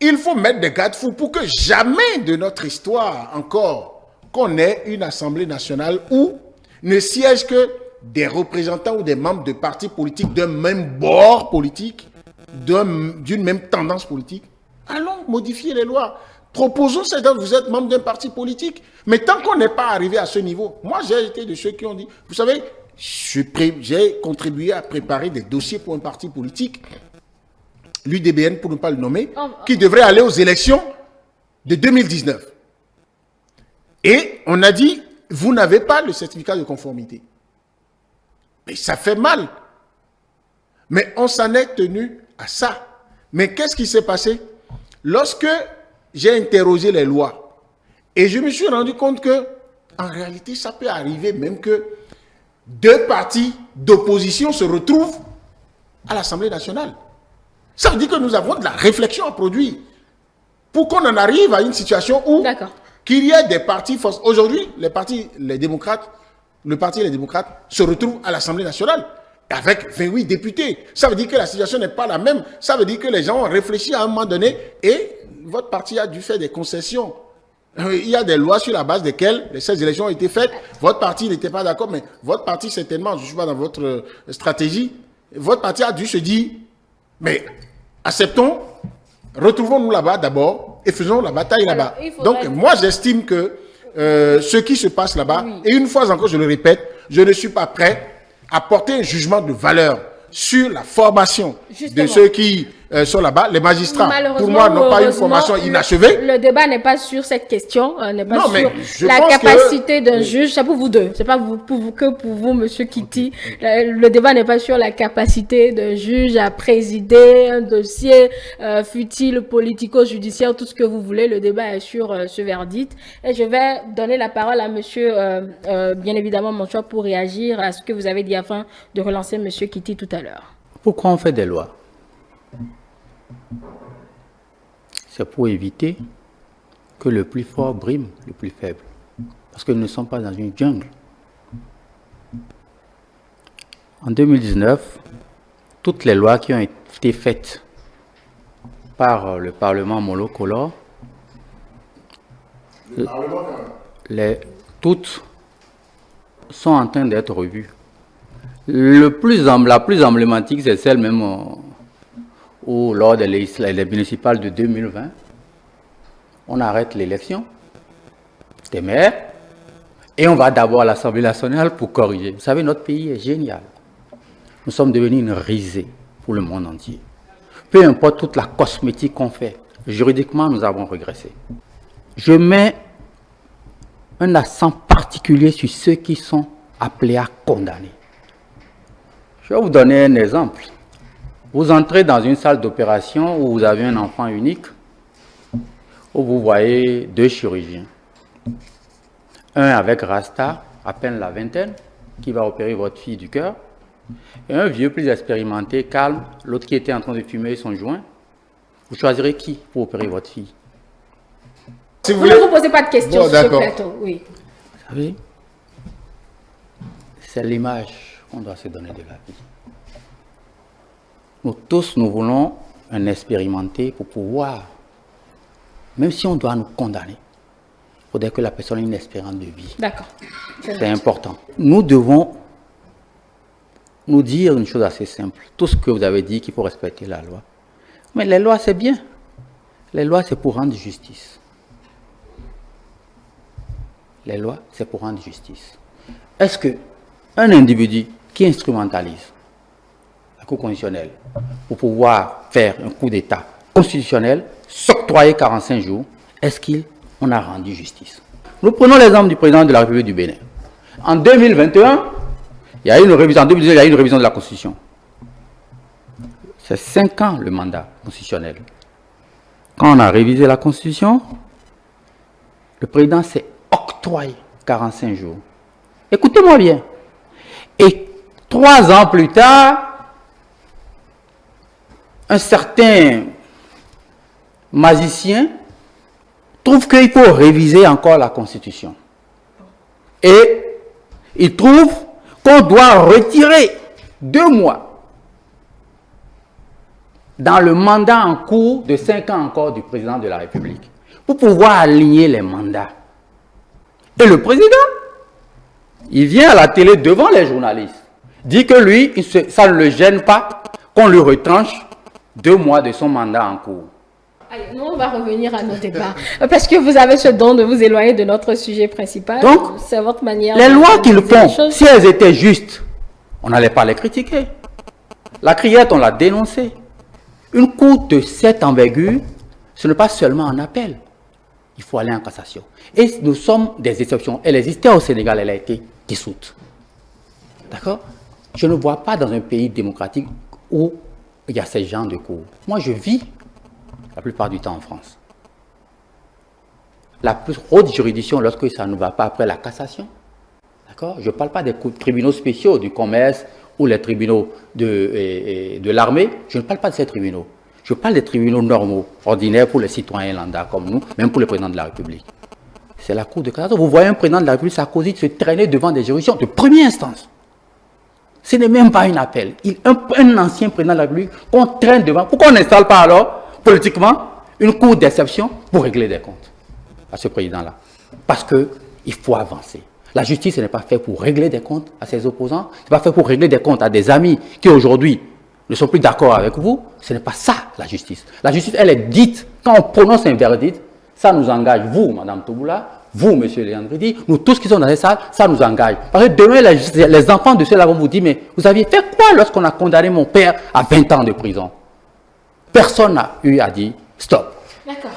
il faut mettre des garde-fous pour que jamais de notre histoire encore qu'on ait une Assemblée nationale où ne siègent que des représentants ou des membres de partis politiques d'un même bord politique, d'une même tendance politique, allons modifier les lois. Proposons ces dates, vous êtes membre d'un parti politique. Mais tant qu'on n'est pas arrivé à ce niveau, moi j'ai été de ceux qui ont dit, vous savez, j'ai contribué à préparer des dossiers pour un parti politique, l'UDBN pour ne pas le nommer, qui devrait aller aux élections de 2019. Et on a dit, vous n'avez pas le certificat de conformité. Mais ça fait mal. Mais on s'en est tenu à ça. Mais qu'est-ce qui s'est passé? Lorsque j'ai interrogé les lois, et je me suis rendu compte que, en réalité, ça peut arriver même que deux partis d'opposition se retrouvent à l'Assemblée nationale. Ça veut dire que nous avons de la réflexion à produire pour qu'on en arrive à une situation où qu'il y ait des partis forts. Aujourd'hui, le parti les démocrates se retrouvent à l'Assemblée nationale avec 28 députés. Ça veut dire que la situation n'est pas la même. Ça veut dire que les gens ont réfléchi à un moment donné et votre parti a dû faire des concessions. Il y a des lois sur la base desquelles ces élections ont été faites. Votre parti n'était pas d'accord, mais votre parti, certainement, je ne suis pas dans votre stratégie, votre parti a dû se dire, mais acceptons, retrouvons-nous là-bas d'abord et faisons la bataille là-bas. Donc, moi, j'estime que ce qui se passe là-bas, et une fois encore, je le répète, je ne suis pas prêt à porter un jugement de valeur sur la formation de ceux qui sont là-bas. Les magistrats, pour moi, n'ont pas une formation inachevée. Le débat n'est pas sur cette question, n'est pas sur la capacité d'un juge. C'est pour vous deux, c'est pas que pour vous, Monsieur Kitty. Le débat n'est pas sur la capacité d'un juge à présider un dossier, fut-il politico-judiciaire, tout ce que vous voulez. Le débat est sur ce verdict. Et je vais donner la parole à Monsieur, bien évidemment, Monchois, pour réagir à ce que vous avez dit afin de relancer Monsieur Kitty tout à l'heure. Pourquoi on fait des lois? C'est pour éviter que le plus fort brime le plus faible. Parce que nous ne sommes pas dans une jungle. En 2019, toutes les lois qui ont été faites par le Parlement monocolore, toutes sont en train d'être revues. La plus emblématique, c'est celle même où, lors des municipales de 2020, on arrête l'élection des maires et on va d'abord à l'Assemblée nationale pour corriger. Vous savez, notre pays est génial. Nous sommes devenus une risée pour le monde entier. Peu importe toute la cosmétique qu'on fait, juridiquement, nous avons régressé. Je mets un accent particulier sur ceux qui sont appelés à condamner. Je vais vous donner un exemple. Vous entrez dans une salle d'opération où vous avez un enfant unique, où vous voyez deux chirurgiens. Un avec Rasta, à peine la vingtaine, qui va opérer votre fille du cœur, et un vieux plus expérimenté, calme, l'autre qui était en train de fumer son joint. Vous choisirez qui pour opérer votre fille? Si vous ne vous posez pas de questions sur ce plateau, oui. Vous savez, c'est l'image qu'on doit se donner de la vie. Nous tous, nous voulons un expérimenté pour pouvoir, même si on doit nous condamner, il faudrait que la personne ait une espérance de vie. D'accord. C'est important. Nous devons nous dire une chose assez simple. Tout ce que vous avez dit, qu'il faut respecter la loi. Mais les lois, c'est bien. Les lois, c'est pour rendre justice. Les lois, c'est pour rendre justice. Est-ce qu'un individu qui instrumentalise la Cour constitutionnelle pour pouvoir faire un coup d'État constitutionnel, s'octroyer 45 jours, est-ce qu'on a rendu justice? Nous prenons l'exemple du président de la République du Bénin. En 2021, il y a eu une révision, en 2019, il y a eu une révision de la Constitution. C'est 5 ans le mandat constitutionnel. Quand on a révisé la Constitution, le président s'est octroyé 45 jours. Écoutez-moi bien. Et 3 ans plus tard, un certain magicien trouve qu'il faut réviser encore la Constitution. Et il trouve qu'on doit retirer 2 mois dans le mandat en cours de 5 ans encore du président de la République pour pouvoir aligner les mandats. Et le président, il vient à la télé devant les journalistes, dit que lui, ça ne le gêne pas qu'on lui retranche 2 mois de son mandat en cours. Allez, nous, on va revenir à nos débats. Parce que vous avez ce don de vous éloigner de notre sujet principal. Donc, c'est votre manière. Les lois qu'ils font, choses. si elles étaient justes, on n'allait pas les critiquer. La criette, on l'a dénoncée. Une cour de cette envergure, ce n'est pas seulement un appel. Il faut aller en cassation. Et nous sommes des exceptions. Elle existait au Sénégal, elle a été dissoute. D'accord? Je ne vois pas dans un pays démocratique où il y a ces genres de cours. Moi, je vis la plupart du temps en France. La plus haute juridiction, lorsque ça ne va pas après la cassation, d'accord? Je ne parle pas des tribunaux spéciaux du commerce ou les tribunaux de l'armée. Je ne parle pas de ces tribunaux. Je parle des tribunaux normaux, ordinaires pour les citoyens lambda comme nous, même pour le président de la République. C'est la Cour de cassation. Vous voyez un président de la République Sarkozy se traîner devant des juridictions de première instance. Ce n'est même pas un appel. Un ancien président de la République qu'on traîne devant. Pourquoi on n'installe pas alors, politiquement, une cour d'exception pour régler des comptes à ce président-là? Parce qu'il faut avancer. La justice n'est pas faite pour régler des comptes à ses opposants. Ce n'est pas fait pour régler des comptes à des amis qui aujourd'hui ne sont plus d'accord avec vous. Ce n'est pas ça, la justice. La justice, elle est dite, quand on prononce un verdict, ça nous engage, vous, Madame Touboula, vous, Monsieur Léandridi, nous tous qui sommes dans cette salle, ça nous engage. Parce que demain, les enfants de ceux-là vont vous dire, mais vous aviez fait quoi lorsqu'on a condamné mon père à 20 ans de prison? Personne n'a eu à dire stop. D'accord.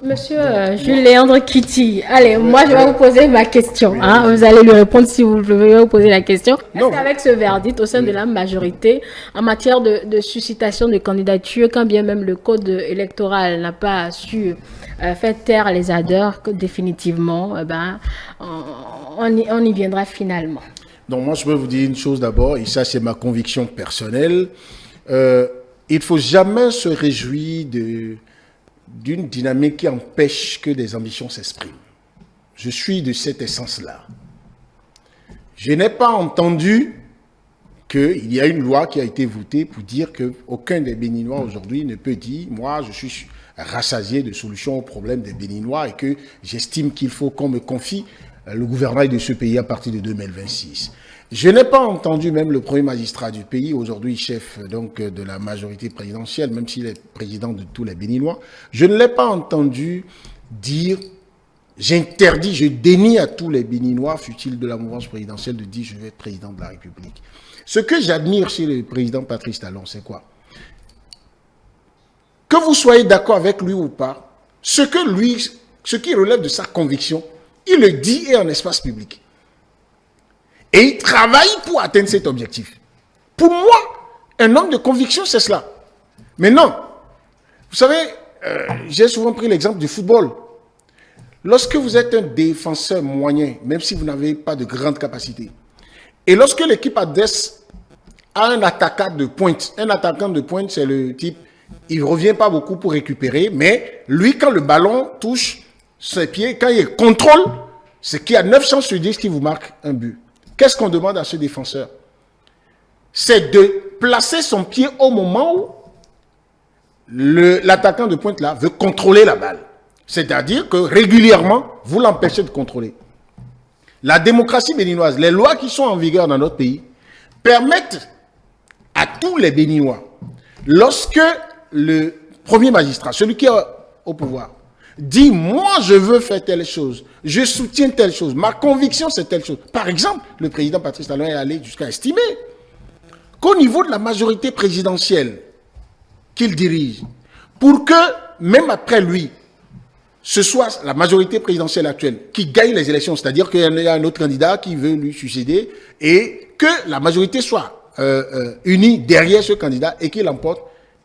Monsieur Jules Léandre Kitty, allez, moi je vais vous poser ma question. Hein, vous allez lui répondre si vous voulez vous poser la question. Est-ce qu'avec ce verdict au sein de la majorité, en matière de suscitation de candidature, quand bien même le code électoral n'a pas su faire taire les ardeurs, que définitivement, on y viendra finalement? Donc moi je peux vous dire une chose d'abord, et ça c'est ma conviction personnelle. Il ne faut jamais se réjouir d'une dynamique qui empêche que des ambitions s'expriment. Je suis de cette essence-là. Je n'ai pas entendu qu'il y a une loi qui a été votée pour dire qu'aucun des Béninois aujourd'hui ne peut dire « moi, je suis rassasié de solutions aux problèmes des Béninois et que j'estime qu'il faut qu'on me confie le gouvernail de ce pays à partir de 2026 ». Je n'ai pas entendu même le premier magistrat du pays, aujourd'hui chef donc de la majorité présidentielle, même s'il est président de tous les Béninois, je ne l'ai pas entendu dire « j'interdis, je dénie à tous les Béninois, fut-il de la mouvance présidentielle, de dire « je vais être président de la République ». Ce que j'admire chez le président Patrice Talon, c'est quoi? Que vous soyez d'accord avec lui ou pas, ce qui relève de sa conviction, il le dit et en espace public. Et il travaille pour atteindre cet objectif. Pour moi, un homme de conviction, c'est cela. Mais non. Vous savez, j'ai souvent pris l'exemple du football. Lorsque vous êtes un défenseur moyen, même si vous n'avez pas de grande capacité, et lorsque l'équipe adverse a un attaquant de pointe, c'est le type, il ne revient pas beaucoup pour récupérer, mais lui, quand le ballon touche ses pieds, quand il contrôle, c'est qu'il y a 9 chances sur 10 qu'il vous marque un but. Qu'est-ce qu'on demande à ce défenseur? C'est de placer son pied au moment où l'attaquant de pointe là veut contrôler la balle. C'est-à-dire que régulièrement, vous l'empêchez de contrôler. La démocratie béninoise, les lois qui sont en vigueur dans notre pays, permettent à tous les Béninois, lorsque le premier magistrat, celui qui est au pouvoir, dit, moi je veux faire telle chose, je soutiens telle chose, ma conviction c'est telle chose. Par exemple, le président Patrice Talon est allé jusqu'à estimer qu'au niveau de la majorité présidentielle qu'il dirige, pour que, même après lui, ce soit la majorité présidentielle actuelle qui gagne les élections, c'est-à-dire qu'il y a un autre candidat qui veut lui succéder, et que la majorité soit unie derrière ce candidat et qu'il l'emporte,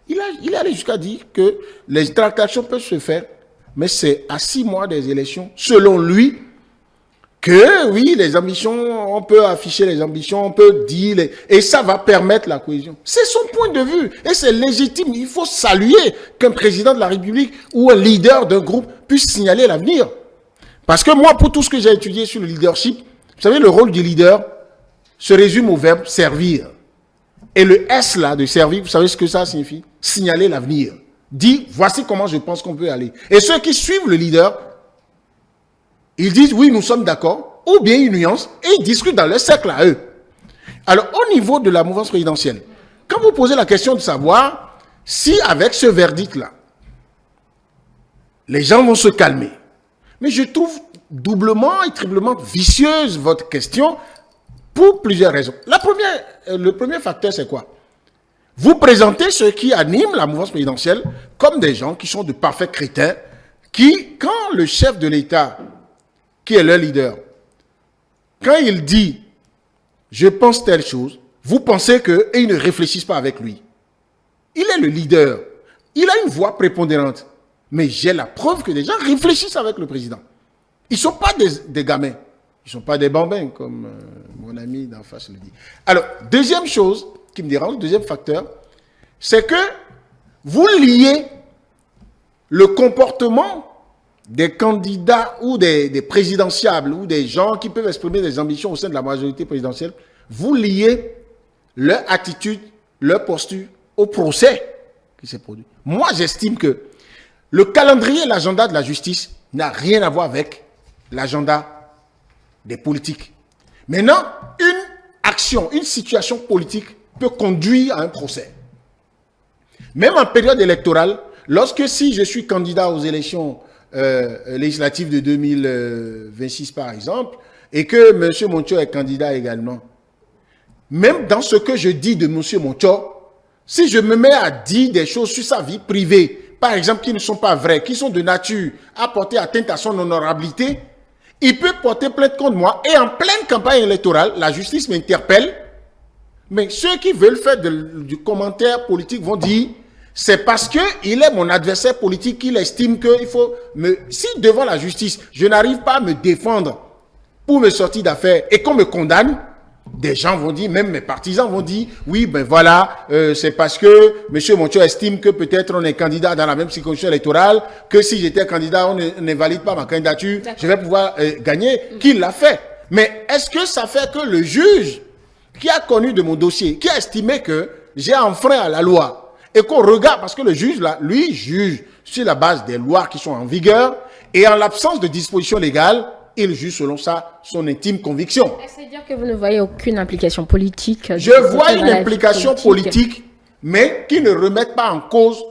il est allé jusqu'à dire que les tractations peuvent se faire, mais c'est à 6 mois des élections, selon lui, que oui, les ambitions, on peut afficher les ambitions, on peut dire, et ça va permettre la cohésion. C'est son point de vue, et c'est légitime. Il faut saluer qu'un président de la République ou un leader d'un groupe puisse signaler l'avenir. Parce que moi, pour tout ce que j'ai étudié sur le leadership, vous savez, le rôle du leader, se résume au verbe servir. Et le S là de servir, vous savez ce que ça signifie? Signaler l'avenir. Dit, voici comment je pense qu'on peut aller. Et ceux qui suivent le leader, ils disent, oui, nous sommes d'accord, ou bien ils nuancent, et ils discutent dans leur cercle à eux. Alors, au niveau de la mouvance présidentielle, quand vous posez la question de savoir si avec ce verdict-là, les gens vont se calmer. Mais je trouve doublement et triplement vicieuse votre question pour plusieurs raisons. Le premier facteur, c'est quoi? Vous présentez ceux qui animent la mouvance présidentielle comme des gens qui sont de parfaits crétins, qui, quand le chef de l'État, qui est leur leader, quand il dit « je pense telle chose », vous pensez que, et ils ne réfléchissent pas avec lui. Il est le leader. Il a une voix prépondérante. Mais j'ai la preuve que les gens réfléchissent avec le président. Ils ne sont pas des gamins. Ils ne sont pas des bambins, comme mon ami d'en face le dit. Alors, deuxième chose qui me dérange, deuxième facteur, c'est que vous liez le comportement des candidats ou des présidentiables ou des gens qui peuvent exprimer des ambitions au sein de la majorité présidentielle, vous liez leur attitude, leur posture au procès qui s'est produit. Moi, j'estime que le calendrier et l'agenda de la justice n'a rien à voir avec l'agenda des politiques. Maintenant, une action, une situation politique peut conduire à un procès. Même en période électorale, si je suis candidat aux élections législatives de 2026 par exemple, et que M. Moncho est candidat également, même dans ce que je dis de M. Moncho, si je me mets à dire des choses sur sa vie privée, par exemple, qui ne sont pas vraies, qui sont de nature à porter atteinte à son honorabilité, il peut porter plainte contre moi. Et en pleine campagne électorale, la justice m'interpelle. Mais ceux qui veulent faire du commentaire politique vont dire, c'est parce qu'il est mon adversaire politique qu'il estime qu'il faut me... Si devant la justice, je n'arrive pas à me défendre pour me sortir d'affaires et qu'on me condamne, des gens vont dire, même mes partisans vont dire, oui, ben voilà, c'est parce que M. Moncho estime que peut-être on est candidat dans la même circonscription électorale, que si j'étais candidat, on n'invalide pas ma candidature, je vais pouvoir gagner, qu'il l'a fait. Mais est-ce que ça fait que le juge qui a connu de mon dossier, qui a estimé que j'ai enfreint à la loi, et qu'on regarde, parce que le juge, là, lui, juge sur la base des lois qui sont en vigueur, et en l'absence de dispositions légales, il juge selon ça, son intime conviction. Est-ce à dire que vous ne voyez aucune implication politique? Je vois une implication politique, mais qui ne remet pas en cause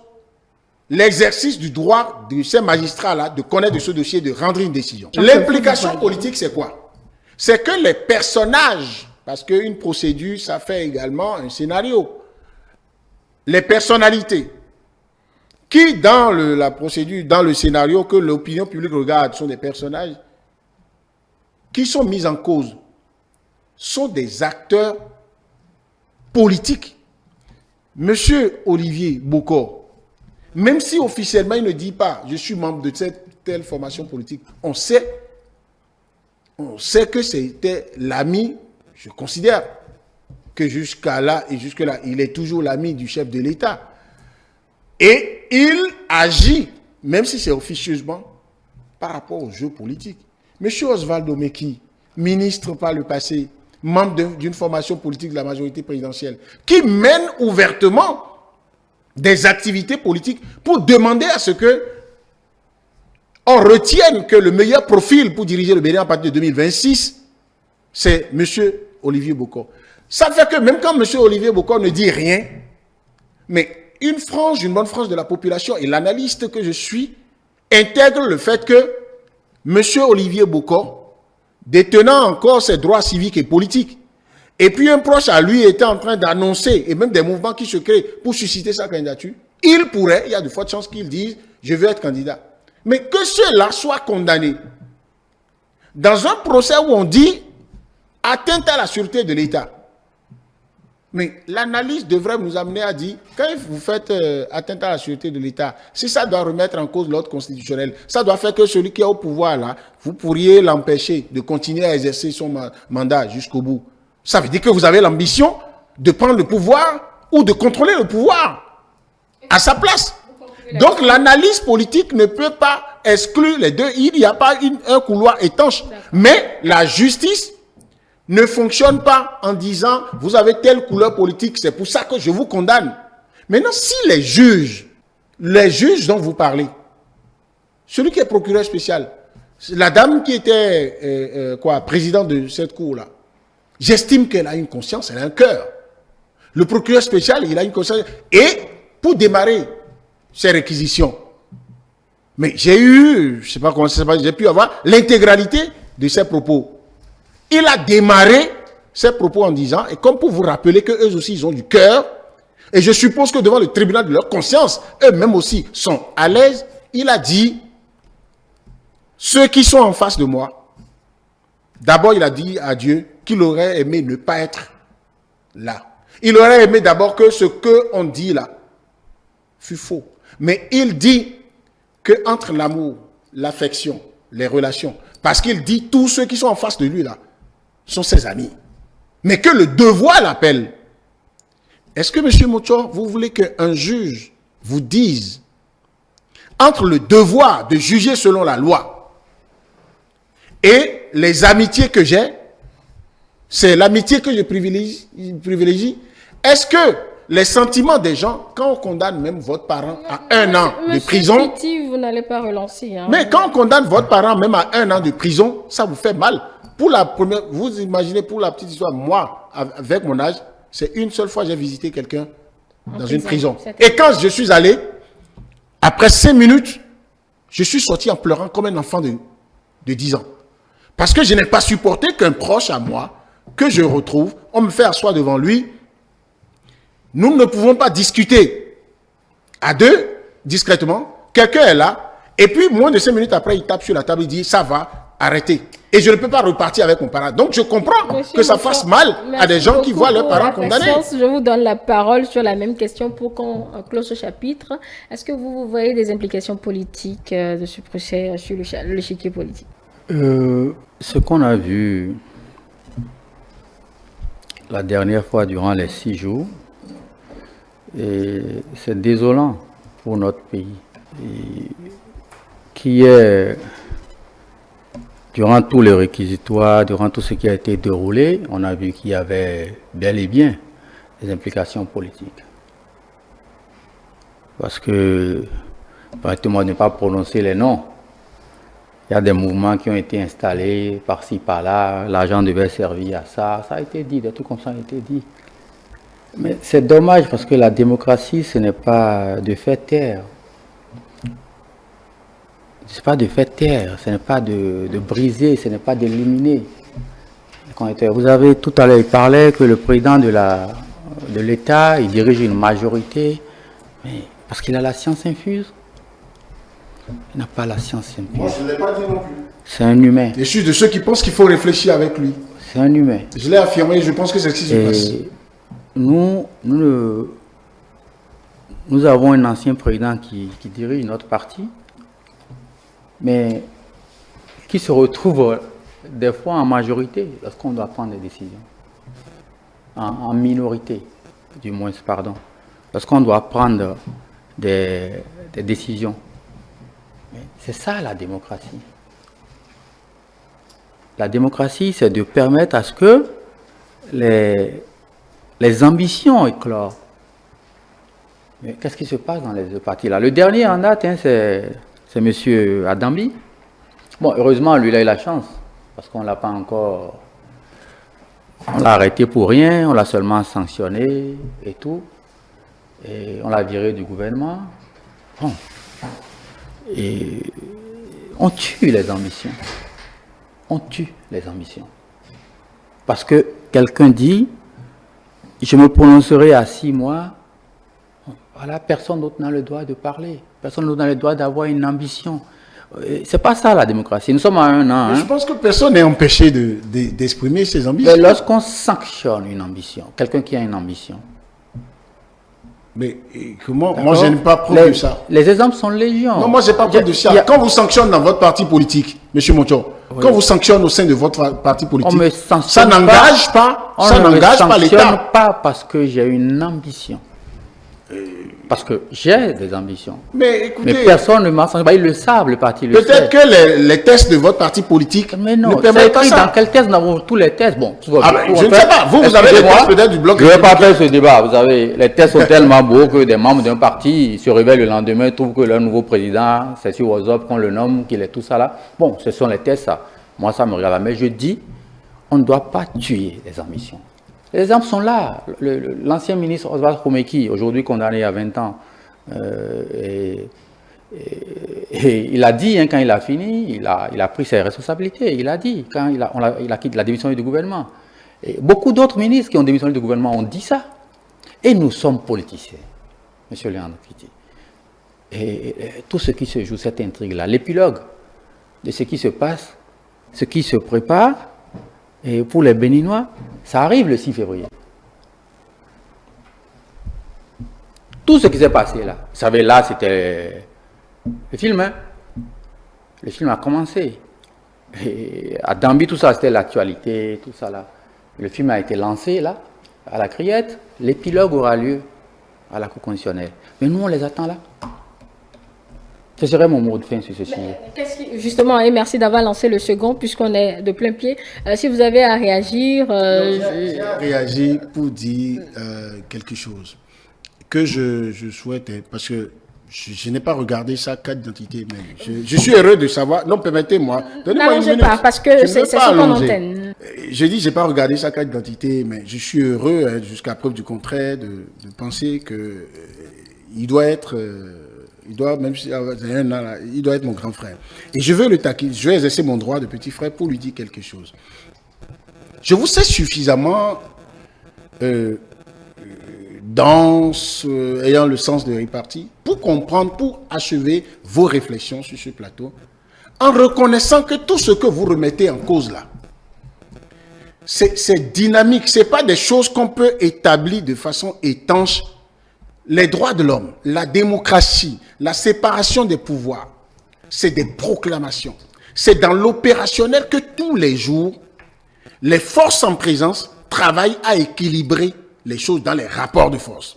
l'exercice du droit de ces magistrats-là de connaître de ce dossier, de rendre une décision. L'implication politique, c'est quoi? C'est que les personnages, parce qu'une procédure, ça fait également un scénario. Les personnalités qui, dans la procédure, dans le scénario que l'opinion publique regarde, sont des personnages qui sont mis en cause, sont des acteurs politiques. Monsieur Olivier Bokor, même si officiellement il ne dit pas « je suis membre de cette telle formation politique », on sait que c'était l'ami, je considère que jusqu'à là et jusque-là, il est toujours l'ami du chef de l'État. Et il agit, même si c'est officieusement, par rapport au jeu politique. Monsieur Osvaldo Meki, ministre par le passé, membre d'une formation politique de la majorité présidentielle, qui mène ouvertement des activités politiques pour demander à ce que on retienne que le meilleur profil pour diriger le Bénin à partir de 2026, c'est monsieur Olivier Bokor. Ça fait que même quand monsieur Olivier Bokor ne dit rien, mais une bonne frange de la population et l'analyste que je suis intègre le fait que monsieur Olivier Bokor, détenant encore ses droits civiques et politiques, et puis un proche à lui était en train d'annoncer, et même des mouvements qui se créent pour susciter sa candidature, il y a de fortes chances qu'ils disent « je veux être candidat ». Mais que ceux-là soient condamnés dans un procès où on dit « atteinte à la sûreté de l'État ». Mais l'analyse devrait nous amener à dire, quand vous faites atteinte à la sûreté de l'État, si ça doit remettre en cause l'ordre constitutionnel, ça doit faire que celui qui est au pouvoir là, vous pourriez l'empêcher de continuer à exercer son mandat jusqu'au bout. Ça veut dire que vous avez l'ambition de prendre le pouvoir ou de contrôler le pouvoir à sa place. Donc l'analyse politique ne peut pas exclure les deux. Il n'y a pas un couloir étanche. Mais la justice ne fonctionne pas en disant « vous avez telle couleur politique, c'est pour ça que je vous condamne ». Maintenant, si les juges dont vous parlez, celui qui est procureur spécial, la dame qui était présidente de cette cour-là, j'estime qu'elle a une conscience, elle a un cœur. Le procureur spécial, il a une conscience. Et pour démarrer ces réquisitions, mais j'ai eu, je ne sais pas comment ça s'appelle, j'ai pu avoir l'intégralité de ses propos. Il a démarré ses propos en disant, et comme pour vous rappeler qu'eux aussi, ils ont du cœur, et je suppose que devant le tribunal de leur conscience, eux-mêmes aussi sont à l'aise, il a dit, ceux qui sont en face de moi, d'abord il a dit à Dieu qu'il aurait aimé ne pas être là. Il aurait aimé d'abord que ce qu'on dit là fût faux. Mais il dit qu'entre l'amour, l'affection, les relations, parce qu'il dit tous ceux qui sont en face de lui là, sont ses amis. Mais que le devoir l'appelle. Est-ce que, M. Mocho, vous voulez qu'un juge vous dise entre le devoir de juger selon la loi et les amitiés que j'ai, c'est l'amitié que je privilégie. Est-ce que les sentiments des gens, quand on condamne même votre parent à 1 an de prison... Petit, vous n'allez pas relancer. Hein. Mais quand on condamne votre parent même à 1 an de prison, ça vous fait mal. Pour la première, vous imaginez pour la petite histoire, moi, avec mon âge, c'est une seule fois que j'ai visité quelqu'un dans une prison. Et quand je suis allé, après 5 minutes, je suis sorti en pleurant comme un enfant de 10 ans. Parce que je n'ai pas supporté qu'un proche à moi, que je retrouve, on me fait asseoir devant lui. Nous ne pouvons pas discuter à deux, discrètement. Quelqu'un est là, et puis moins de 5 minutes après, il tape sur la table, il dit, ça va, arrêtez. Et je ne peux pas repartir avec mon parent. Donc je comprends que ça fasse mal à des gens qui voient leurs parents condamnés. Je vous donne la parole sur la même question pour qu'on close ce chapitre. Est-ce que vous voyez des implications politiques de ce procès sur l'échiquier politique? Ce qu'on a vu la dernière fois durant les 6 jours, c'est désolant pour notre pays, qui est, durant tous les réquisitoires, durant tout ce qui a été déroulé, on a vu qu'il y avait bel et bien des implications politiques. Parce que, permettez-moi de ne pas prononcer les noms, il y a des mouvements qui ont été installés par-ci, par-là, l'argent devait servir à ça, ça a été dit, des trucs comme ça ont été dit. Mais c'est dommage parce que la démocratie, ce n'est pas de faire taire. Ce n'est pas de faire taire, ce n'est pas de briser, ce n'est pas d'éliminer. Vous avez tout à l'heure parlé que le président de l'État, il dirige une majorité, mais parce qu'il a la science infuse. Il n'a pas la science infuse. Moi, je ne l'ai pas dit non plus. C'est un humain. Je suis de ceux qui pensent qu'il faut réfléchir avec lui. C'est un humain. Je l'ai affirmé, je pense que c'est ce qui se passe. Nous avons un ancien président qui dirige notre parti, mais qui se retrouve des fois en majorité lorsqu'on doit prendre des décisions. En minorité, du moins, pardon. Lorsqu'on doit prendre des décisions. C'est ça la démocratie. La démocratie, c'est de permettre à ce que les ambitions éclorent. Mais qu'est-ce qui se passe dans les deux partis là? Le dernier en date, hein, c'est M. Adambi. Bon, heureusement, lui, il a eu la chance, parce qu'on ne l'a pas encore... On l'a arrêté pour rien, on l'a seulement sanctionné et tout. Et on l'a viré du gouvernement. Bon. Et on tue les ambitions. On tue les ambitions. Parce que quelqu'un dit, je me prononcerai à 6 mois, voilà, personne d'autre n'a le droit de parler. Personne d'autre n'a le droit d'avoir une ambition. C'est pas ça la démocratie. Nous sommes à 1 an. Hein. Je pense que personne n'est empêché d'exprimer ses ambitions. Mais lorsqu'on sanctionne une ambition, quelqu'un qui a une ambition. Mais comment? Moi, je n'ai pas preuve de ça. Les exemples sont légion. Non, moi, je n'ai pas preuve de ça. Quand vous sanctionnez dans votre parti politique, M. Mocho, oui. Quand vous sanctionnez au sein de votre parti politique, ça n'engage pas, ça n'engage pas l'État. pas parce que j'ai une ambition. Parce que j'ai des ambitions. Mais écoutez, mais personne ne m'a senti. Ils le savent, le parti le sait. Peut-être que les tests de votre parti politique ne permettent pas ça. Dans quel test nous avons tous les tests? Bon, je ne sais pas. Vous avez les tests peut-être du bloc. Je ne vais pas faire ce débat. Vous savez, les tests sont tellement beaux que des membres d'un parti se réveillent le lendemain, trouvent que leur nouveau président, c'est sur WhatsApp qu'on le nomme, qu'il est tout ça là. Bon, ce sont les tests, ça. Moi, ça me regarde. Mais je dis, on ne doit pas tuer les ambitions. Les exemples sont là. L'ancien ministre Oswald Khomeki, aujourd'hui condamné à 20 ans, et il a dit, hein, quand il a fini, il a pris ses responsabilités. Il a dit, quand il a quitté la démissionné du gouvernement. Et beaucoup d'autres ministres qui ont démissionné du gouvernement ont dit ça. Et nous sommes politiciens, M. Léandre Kiti. Et tout ce qui se joue, cette intrigue-là, l'épilogue de ce qui se passe, ce qui se prépare, et pour les Béninois, ça arrive le 6 février. Tout ce qui s'est passé là, vous savez, là, c'était le film, hein? Le film a commencé. Et à Dambi, tout ça, c'était l'actualité, tout ça là. Le film a été lancé là, à la Criette. L'épilogue aura lieu à la Cour constitutionnelle. Mais nous, on les attend là. Ce serait mon mot de fin sur ce sujet. Justement, et merci d'avoir lancé le second, puisqu'on est de plein pied. Si vous avez à réagir... J'ai à réagir pour dire quelque chose que je souhaite, parce que je n'ai pas regardé sa carte d'identité, mais je suis heureux de savoir... Non, permettez-moi. Donnez-moi une minute. Pas, parce que c'est son antenne. Je dis, je n'ai pas regardé sa carte d'identité, mais je suis heureux, jusqu'à preuve du contraire, de penser que il doit être... il doit, même si il doit être mon grand frère. Et je veux le taquiner, je vais exercer mon droit de petit frère pour lui dire quelque chose. Je vous sais suffisamment dense, ayant le sens de répartie, pour comprendre, pour achever vos réflexions sur ce plateau, en reconnaissant que tout ce que vous remettez en cause là, c'est dynamique, ce n'est pas des choses qu'on peut établir de façon étanche. Les droits de l'homme, la démocratie, la séparation des pouvoirs, c'est des proclamations. C'est dans l'opérationnel que tous les jours, les forces en présence travaillent à équilibrer les choses dans les rapports de force.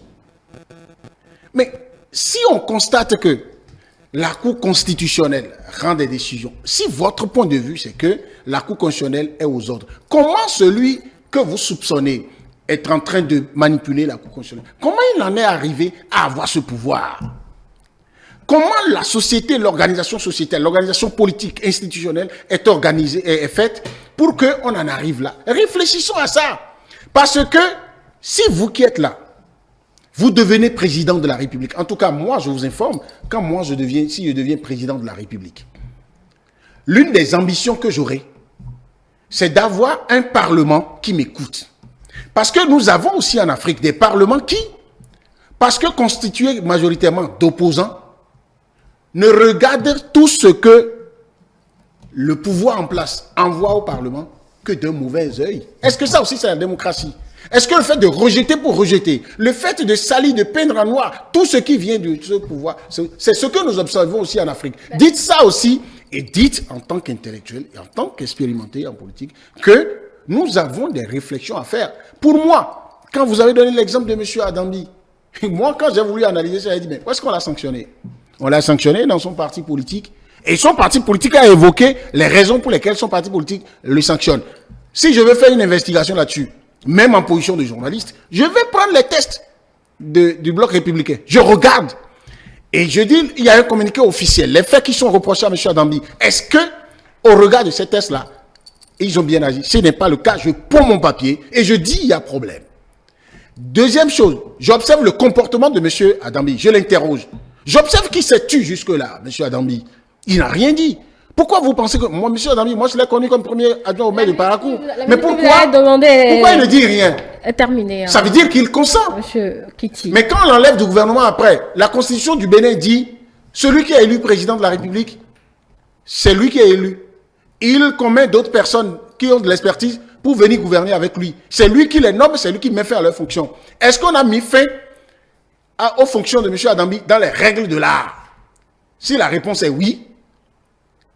Mais si on constate que la Cour constitutionnelle rend des décisions, si votre point de vue c'est que la Cour constitutionnelle est aux ordres, comment celui que vous soupçonnez être en train de manipuler la Cour constitutionnelle, comment il en est arrivé à avoir ce pouvoir? Comment la société, l'organisation sociétale, l'organisation politique, institutionnelle est organisée, est faite pour qu'on en arrive là? Réfléchissons à ça. Parce que si vous qui êtes là, vous devenez président de la République, en tout cas moi je vous informe, quand moi si je deviens président de la République, l'une des ambitions que j'aurai, c'est d'avoir un parlement qui m'écoute. Parce que nous avons aussi en Afrique des parlements qui, parce que constitués majoritairement d'opposants, ne regardent tout ce que le pouvoir en place envoie au Parlement que d'un mauvais œil. Est-ce que ça aussi c'est la démocratie? Est-ce que le fait de rejeter pour rejeter, le fait de salir, de peindre en noir, tout ce qui vient de ce pouvoir, c'est ce que nous observons aussi en Afrique. Dites ça aussi, et dites en tant qu'intellectuel et en tant qu'expérimenté en politique, que nous avons des réflexions à faire. Pour moi, quand vous avez donné l'exemple de M. Adambi, moi, quand j'ai voulu analyser ça, j'ai dit, mais où est-ce qu'on l'a sanctionné? On l'a sanctionné dans son parti politique. Et son parti politique a évoqué les raisons pour lesquelles son parti politique le sanctionne. Si je veux faire une investigation là-dessus, même en position de journaliste, je vais prendre les tests du bloc républicain. Je regarde. Et je dis, il y a un communiqué officiel. Les faits qui sont reprochés à M. Adambi, est-ce que, au regard de ces tests-là, ils ont bien agi? Ce n'est pas le cas. Je prends mon papier et je dis, il y a problème. Deuxième chose, j'observe le comportement de M. Adambi. Je l'interroge. J'observe qu'il s'est tué jusque-là, M. Adambi. Il n'a rien dit. Pourquoi vous pensez que... Moi, M. Adambi, moi, je l'ai connu comme premier adjoint au maire de Parakou. Mais pourquoi il ne dit rien? Terminé. Ça veut dire qu'il consent. Monsieur Kiti. Mais quand on l'enlève du gouvernement après, la constitution du Bénin dit, celui qui est élu président de la République, c'est lui qui est élu. Il commet d'autres personnes qui ont de l'expertise pour venir gouverner avec lui. C'est lui qui les nomme, c'est lui qui met fin à leurs fonctions. Est-ce qu'on a mis fin aux fonctions de M. Adambi dans les règles de l'art? Si la réponse est oui,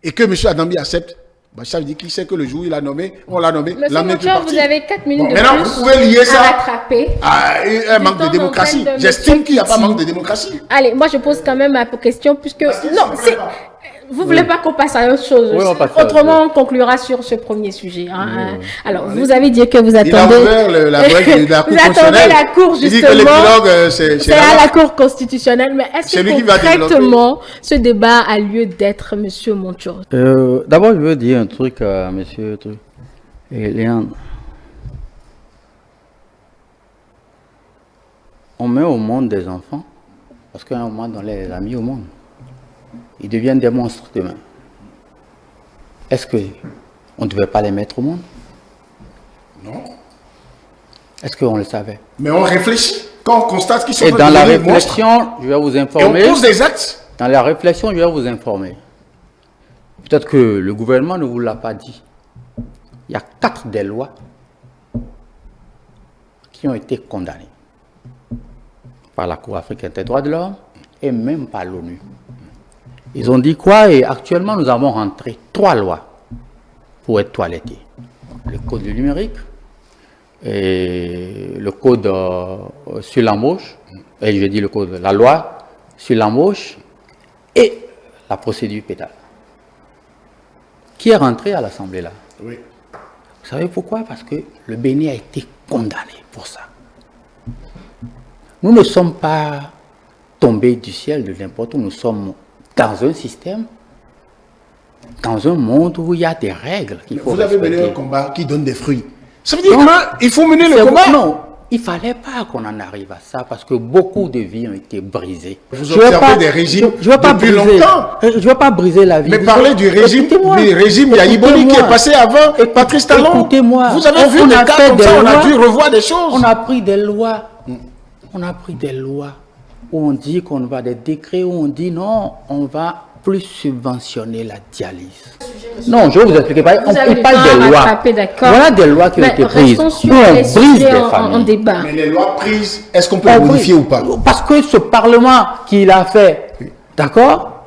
et que M. Adambi accepte, Bah, ça veut dire qui sait que le jour où il a nommé, on l'a nommé, Monsieur l'amener plus Monchor, parti. vous avez 4 minutes de Maintenant, plus vous pouvez lier ça à rattraper. à un manque de temps démocratie. d'antenne de J'estime qu'il n'y a pas Monsieur manque de démocratie. Allez, moi je pose quand même ma question puisque... Parce que Non, ça c'est... ne pas. Vous voulez pas qu'on passe à autre chose? Oui, on passe à autre Autrement, chose. on conclura sur ce premier sujet. Hein. Alors, vous avez dit que vous Il a attendez... ouvert la brèche de la Cour Vous attendez constitutionnelle. la Cour, Il dit justement. que l'épilogue, c'est C'est à la Cour constitutionnelle. Mais est-ce C'est lui que qui va concrètement, ce débat a lieu d'être, Monsieur Monchor? D'abord, je veux dire un truc à monsieur Léandre. On met au monde des enfants parce qu'à un moment donné, les amis au monde, ils deviennent des monstres demain. Est-ce qu'on ne devait pas les mettre au monde? Non. Est-ce qu'on le savait? Mais on réfléchit. Quand on constate qu'ils sont Et dans la devenus monstres, réflexion, je vais vous et on informer. pose des actes. Dans la réflexion, je vais vous informer. Peut-être que le gouvernement ne vous l'a pas dit. Il y a 4 des lois qui ont été condamnées par la Cour africaine des droits de l'homme et même par l'ONU. Ils ont dit quoi? Et actuellement, nous avons rentré 3 lois pour être toilettés. Le code du numérique, et le code sur l'embauche, et je dis le code, la loi sur l'embauche et la procédure pénale. Qui est rentré à l'Assemblée là? Oui. Vous savez pourquoi? Parce que le Bénin a été condamné pour ça. Nous ne sommes pas tombés du ciel de n'importe où, nous sommes dans un système, dans un monde où il y a des règles qu'il faut Vous avez mené respecter. un combat qui donne des fruits. Ça veut dire Non. qu'il faut mener le C'est- combat. Non, il ne fallait pas qu'on en arrive à ça parce que beaucoup de vies ont été brisées. Vous Je vais observez pas- des régimes je vais pas depuis briser- longtemps. Je ne vais pas briser la vie. Mais parlez du régime Yaïboni qui est passé avant Patrice Talon. Écoutez-moi. Vous avez vu On des a cas fait comme des ça, on a lois. dû revoir des choses. On a pris des lois. On a pris des lois où on dit qu'on va des décrets où on dit non, on va plus subventionner la dialyse. Non, je vais vous expliquer. Vous avez On le parle temps des à lois. rattraper, d'accord. Voilà des lois qui ont Mais été prises. restons sur Où on les brise sujets des en familles. débat. Mais les lois prises, est-ce qu'on peut On les modifier brise. ou pas? Parce que ce Parlement qu'il a fait, d'accord,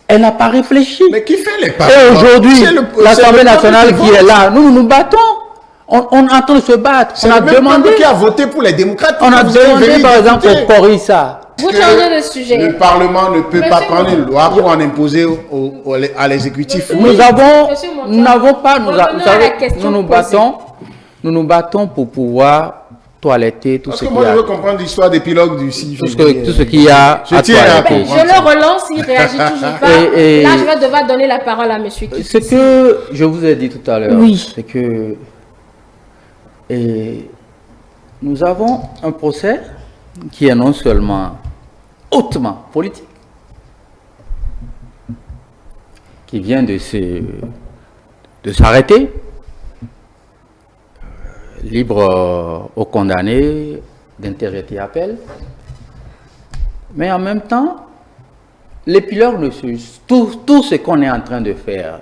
elle n'a pas réfléchi. Mais qui fait les Et parlements? aujourd'hui, C'est l'Assemblée le peuple nationale qui vote. est là, nous nous battons. On est en train de se battre. C'est On a le même demandé. peuple qui a voté pour les démocrates. On a Vous allez demandé, venir par exemple, discuter. au Corissa. Vous Que changez de sujet. Le Parlement ne peut pas Monsieur prendre une Monchor. loi pour en imposer à l'exécutif. Monsieur Nous Oui. avons, Monsieur Monchor. nous n'avons pas, vous Revenons à la savez, question nous nous posée. battons, pour pouvoir toiletter tout Parce ce que qu'il moi, y je a. veux comprendre l'histoire d'épilogue du 6 Tout février. ce qu'il y a Je à tiens à toiletter. comprendre. Je le relance, il réagit toujours pas. Et- Là, je vais devoir donner la parole à monsieur Kiki. Ce que je vous ai dit tout à l'heure, Oui. c'est que nous avons un procès qui est non seulement hautement politique, qui vient de s'arrêter, libre aux condamnés d'interjeter appel, mais en même temps, l'épilogue de tout ce qu'on est en train de faire,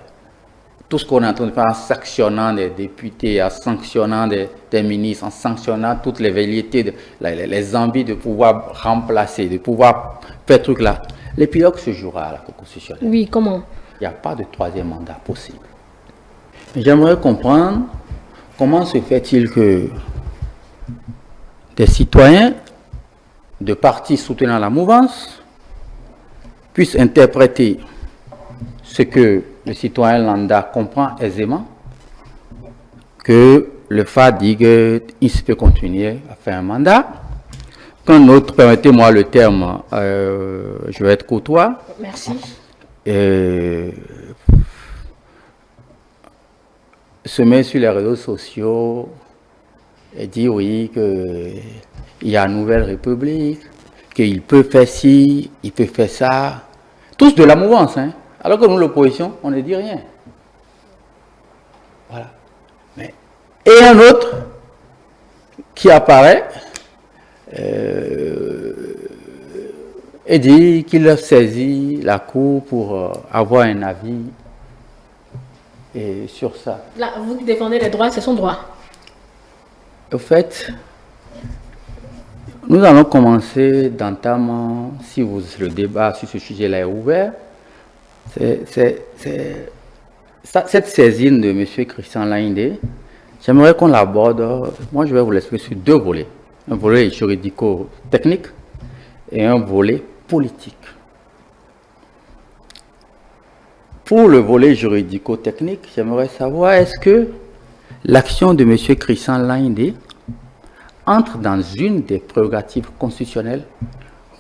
tout ce qu'on est en train de faire en sanctionnant des députés, en sanctionnant des ministres, en sanctionnant toutes les velléités, les envies de pouvoir remplacer, de pouvoir faire truc là. L'épilogue se jouera à la Cour constitutionnelle. Oui, comment? Il n'y a pas de troisième mandat possible. J'aimerais comprendre comment se fait-il que des citoyens de partis soutenant la mouvance puissent interpréter ce que le citoyen lambda comprend aisément, que le FA dit qu'il peut continuer à faire un mandat, qu'un autre, permettez-moi le terme, je vais être courtois, Merci. se met sur les réseaux sociaux et dit oui qu'il y a une nouvelle république, qu'il peut faire ci, il peut faire ça. Tous de la mouvance, hein. Alors que nous, l'opposition, on ne dit rien. Voilà. Et un autre qui apparaît et dit qu'il a saisi la Cour pour avoir un avis sur ça. Là, vous défendez les droits, c'est son droit. Au fait, nous allons commencer d'entamer, si le débat sur ce sujet-là est ouvert, Cette saisine de M. Christian Laindé, j'aimerais qu'on l'aborde. Moi, je vais vous l'expliquer sur deux volets. Un volet juridico-technique et un volet politique. Pour le volet juridico-technique, j'aimerais savoir est-ce que l'action de M. Christian Laindé entre dans une des prérogatives constitutionnelles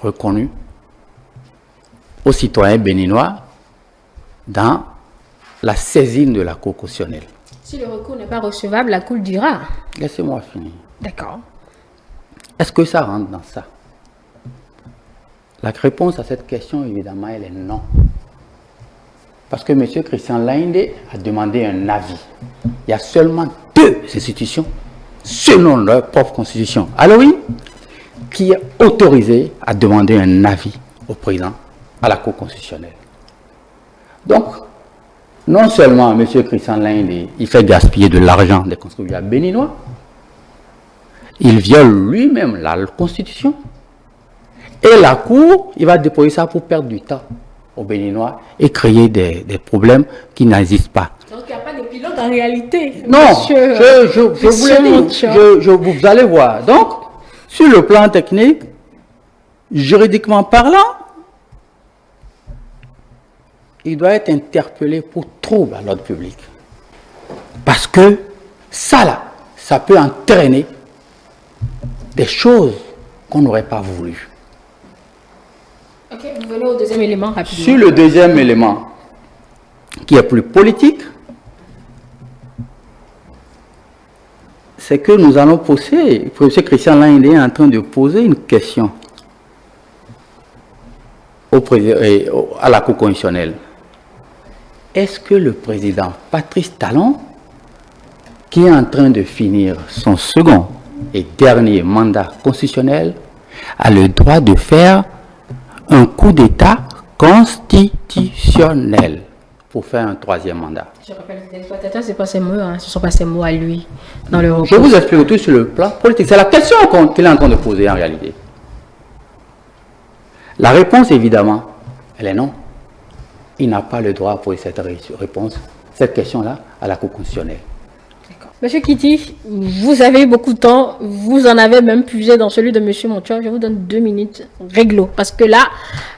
reconnues aux citoyens béninois dans la saisine de la Cour constitutionnelle. Si le recours n'est pas recevable, la Cour dira. Laissez-moi finir. D'accord. Est-ce que ça rentre dans ça? La réponse à cette question, évidemment, elle est non. Parce que M. Christian Laindé a demandé un avis. Il y a seulement deux institutions, selon leur propre constitution, alors oui, qui est autorisé à demander un avis au président, à la Cour constitutionnelle. Donc, non seulement M. Christian Laindé, il fait gaspiller de l'argent des contribuables béninois, il viole lui-même la Constitution, et la Cour, il va déposer ça pour perdre du temps aux Béninois et créer des problèmes qui n'existent pas. Donc il n'y a pas de pilote en réalité. Non, monsieur, je vous l'ai dit, vous allez voir. Donc, sur le plan technique, juridiquement parlant, il doit être interpellé pour trouble à l'ordre public. Parce que ça là, ça peut entraîner des choses qu'on n'aurait pas voulu. Ok, vous venez au deuxième élément rapidement. Sur le deuxième élément, qui est plus politique, c'est que nous allons poser, M. Christian Laindé est en train de poser une question à la Cour constitutionnelle. Est-ce que le président Patrice Talon, qui est en train de finir son second et dernier mandat constitutionnel, a le droit de faire un coup d'État constitutionnel pour faire un troisième mandat? Je rappelle que l'exploitateur, ce n'est pas ses mots, hein, ce ne sont pas ses mots à lui dans le recours. Je vous explique tout sur le plan politique. C'est la question qu'il est en train de poser en réalité. La réponse, évidemment, elle est non. Il n'a pas le droit à poser cette réponse, cette question-là, à la Cour constitutionnelle. Monsieur Kitty, vous avez eu beaucoup de temps, vous en avez même puisé dans celui de Monsieur Monchor. Je vous donne 2 minutes réglo, parce que là,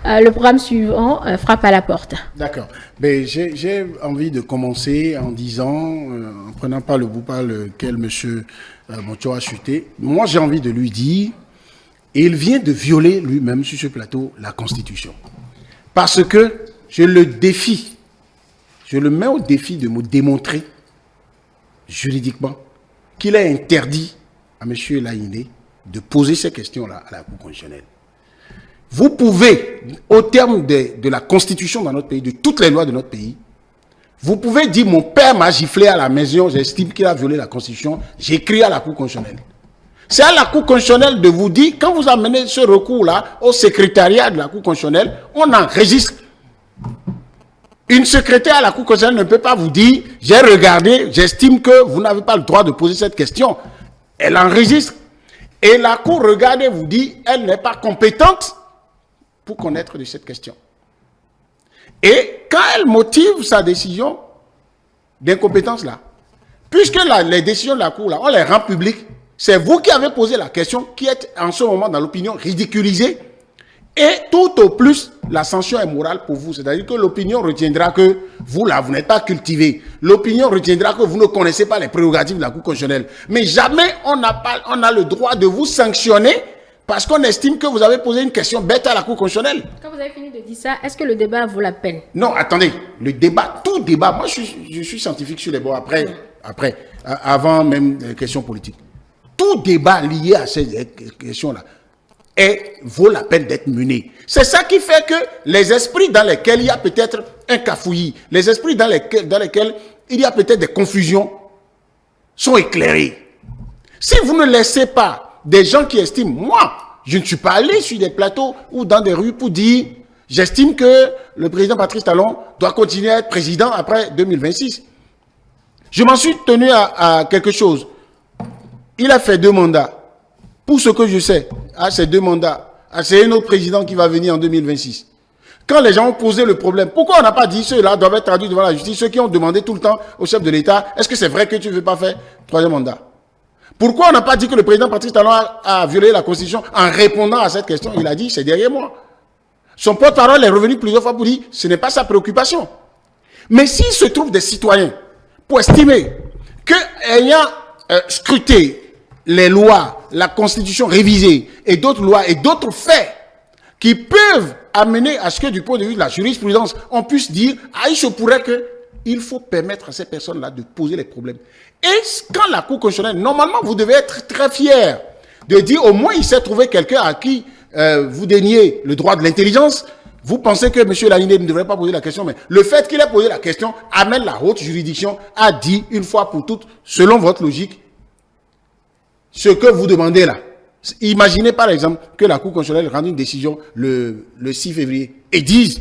le programme suivant frappe à la porte. D'accord. Mais j'ai envie de commencer en disant, en prenant pas le bout par lequel Monsieur Monchor a chuté, moi j'ai envie de lui dire, il vient de violer lui-même sur ce plateau la Constitution. Parce que je le défie, je le mets au défi de me démontrer juridiquement qu'il est interdit à M. Laindé de poser ces questions-là à la Cour constitutionnelle. Vous pouvez, au terme de la Constitution dans notre pays, de toutes les lois de notre pays, vous pouvez dire mon père m'a giflé à la maison, j'estime qu'il a violé la Constitution, j'écris à la Cour constitutionnelle. C'est à la Cour constitutionnelle de vous dire, quand vous amenez ce recours-là au secrétariat de la Cour constitutionnelle, on enregistre. Une secrétaire à la Cour constitutionnelle ne peut pas vous dire « J'ai regardé, j'estime que vous n'avez pas le droit de poser cette question ». Elle enregistre. Et la Cour regarde et vous dit « Elle n'est pas compétente pour connaître de cette question ». Et quand elle motive sa décision d'incompétence-là, puisque les décisions de la Cour, là, on les rend publiques, c'est vous qui avez posé la question, qui êtes en ce moment dans l'opinion ridiculisée. Et tout au plus, la sanction est morale pour vous. C'est-à-dire que l'opinion retiendra que vous, là, vous n'êtes pas cultivé. L'opinion retiendra que vous ne connaissez pas les prérogatives de la Cour constitutionnelle. Mais jamais on a le droit de vous sanctionner parce qu'on estime que vous avez posé une question bête à la Cour constitutionnelle. Quand vous avez fini de dire ça, est-ce que le débat vaut la peine? Non, attendez. Le débat, tout débat, moi je suis scientifique sur les bords avant même les questions politiques. Tout débat lié à ces questions-là vaut la peine d'être mené. C'est ça qui fait que les esprits dans lesquels il y a peut-être un cafouillis, les esprits dans lesquels il y a peut-être des confusions, sont éclairés. Si vous ne laissez pas des gens qui estiment, moi, je ne suis pas allé sur des plateaux ou dans des rues pour dire, j'estime que le président Patrice Talon doit continuer à être président après 2026. Je m'en suis tenu à quelque chose. Il a fait 2 mandats. Pour ce que je sais, à ces 2 mandats, c'est un autre président qui va venir en 2026. Quand les gens ont posé le problème, pourquoi on n'a pas dit ceux-là doivent être traduits devant la justice, ceux qui ont demandé tout le temps au chef de l'État, est-ce que c'est vrai que tu ne veux pas faire troisième mandat? Pourquoi on n'a pas dit que le président Patrice Talon a violé la Constitution en répondant à cette question? Il a dit, c'est derrière moi. Son porte-parole est revenu plusieurs fois pour dire, ce n'est pas sa préoccupation. Mais s'il se trouve des citoyens pour estimer que, ayant scruté les lois, la Constitution révisée et d'autres lois et d'autres faits qui peuvent amener à ce que du point de vue de la jurisprudence, on puisse dire, ah, il se pourrait qu'il faut permettre à ces personnes-là de poser les problèmes. Et quand la Cour constitutionnelle, normalement, vous devez être très fier de dire, au moins, il s'est trouvé quelqu'un à qui vous déniez le droit de l'intelligence. Vous pensez que M. Laïné ne devrait pas poser la question, mais le fait qu'il ait posé la question amène la haute juridiction à dire, une fois pour toutes, selon votre logique, ce que vous demandez là. Imaginez par exemple que la Cour constitutionnelle rende une décision le 6 février et dise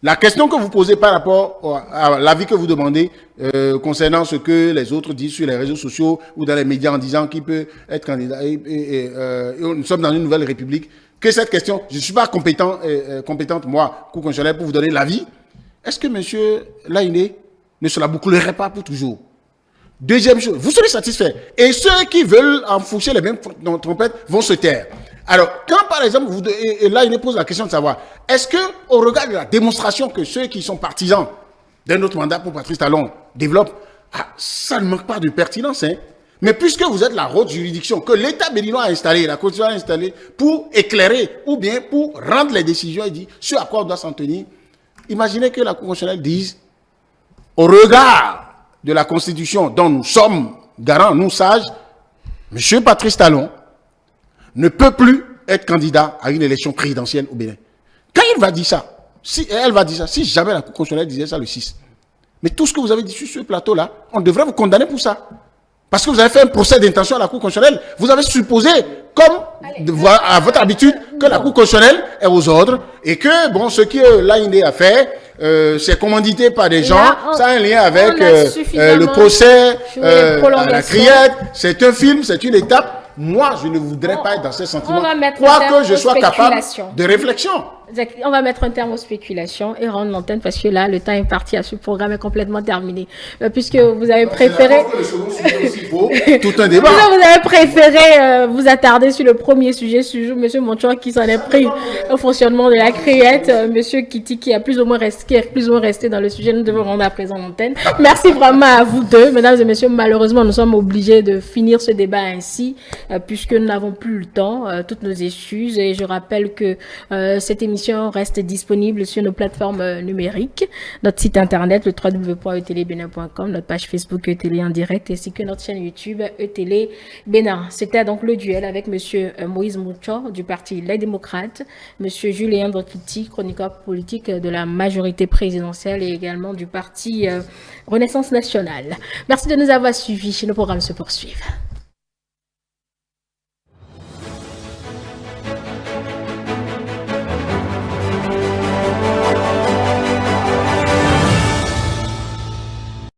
la question que vous posez par rapport à l'avis que vous demandez concernant ce que les autres disent sur les réseaux sociaux ou dans les médias en disant qu'il peut être candidat et nous sommes dans une nouvelle république, que cette question, je ne suis pas compétente moi, Cour constitutionnelle, pour vous donner l'avis. Est-ce que M. Laïné ne se la bouclerait pas pour toujours? Deuxième chose, vous serez satisfait. Et ceux qui veulent enfourcher les mêmes trompettes vont se taire. Alors, quand par exemple, et là, il me pose la question de savoir, est-ce que, au regard de la démonstration que ceux qui sont partisans d'un autre mandat pour Patrice Talon développent, ça ne manque pas de pertinence, hein? Mais puisque vous êtes la haute juridiction que l'État béninois a installée, la Constitution a installée pour éclairer ou bien pour rendre les décisions et dire ce à quoi on doit s'en tenir, imaginez que la Cour constitutionnelle dise, au regard de la Constitution dont nous sommes garants, nous sages, M. Patrice Talon ne peut plus être candidat à une élection présidentielle au Bénin. Quand il va dire ça, elle va dire ça, si jamais la Cour constitutionnelle disait ça le 6, mais tout ce que vous avez dit sur ce plateau-là, on devrait vous condamner pour ça. Parce que vous avez fait un procès d'intention à la Cour constitutionnelle. Vous avez supposé, comme à votre habitude, que la Cour constitutionnelle est aux ordres et que, bon, ce que l'AIND a fait, c'est commandité par des gens, ça a un lien avec le procès à la criette, c'est un film, c'est une étape. Moi, je ne voudrais pas être dans ces sentiments, quoique je sois capable de réflexion. On va mettre un terme aux spéculations et rendre l'antenne parce que là, le temps est parti à ce programme est complètement terminé. Puisque vous avez préféré... Tout un débat. Vous avez préféré vous attarder sur le premier sujet, sur M. Monchor qui s'en est pris au fonctionnement de la criette, M. Kitty qui est plus ou moins resté dans le sujet. Nous devons rendre à présent l'antenne. Merci vraiment à vous deux, mesdames et messieurs. Malheureusement, nous sommes obligés de finir ce débat ainsi puisque nous n'avons plus le temps. Toutes nos excuses. Et je rappelle que cette émission reste disponible sur nos plateformes numériques, notre site internet le www.etelebenin.com, notre page Facebook ETélé en direct ainsi que notre chaîne YouTube ETélé Bénin. C'était donc le duel avec monsieur Moïse Monchor du parti Les Démocrates, monsieur Julien Ndokiti, chroniqueur politique de la majorité présidentielle et également du parti Renaissance Nationale. Merci de nous avoir suivis. Nos programmes se poursuivent.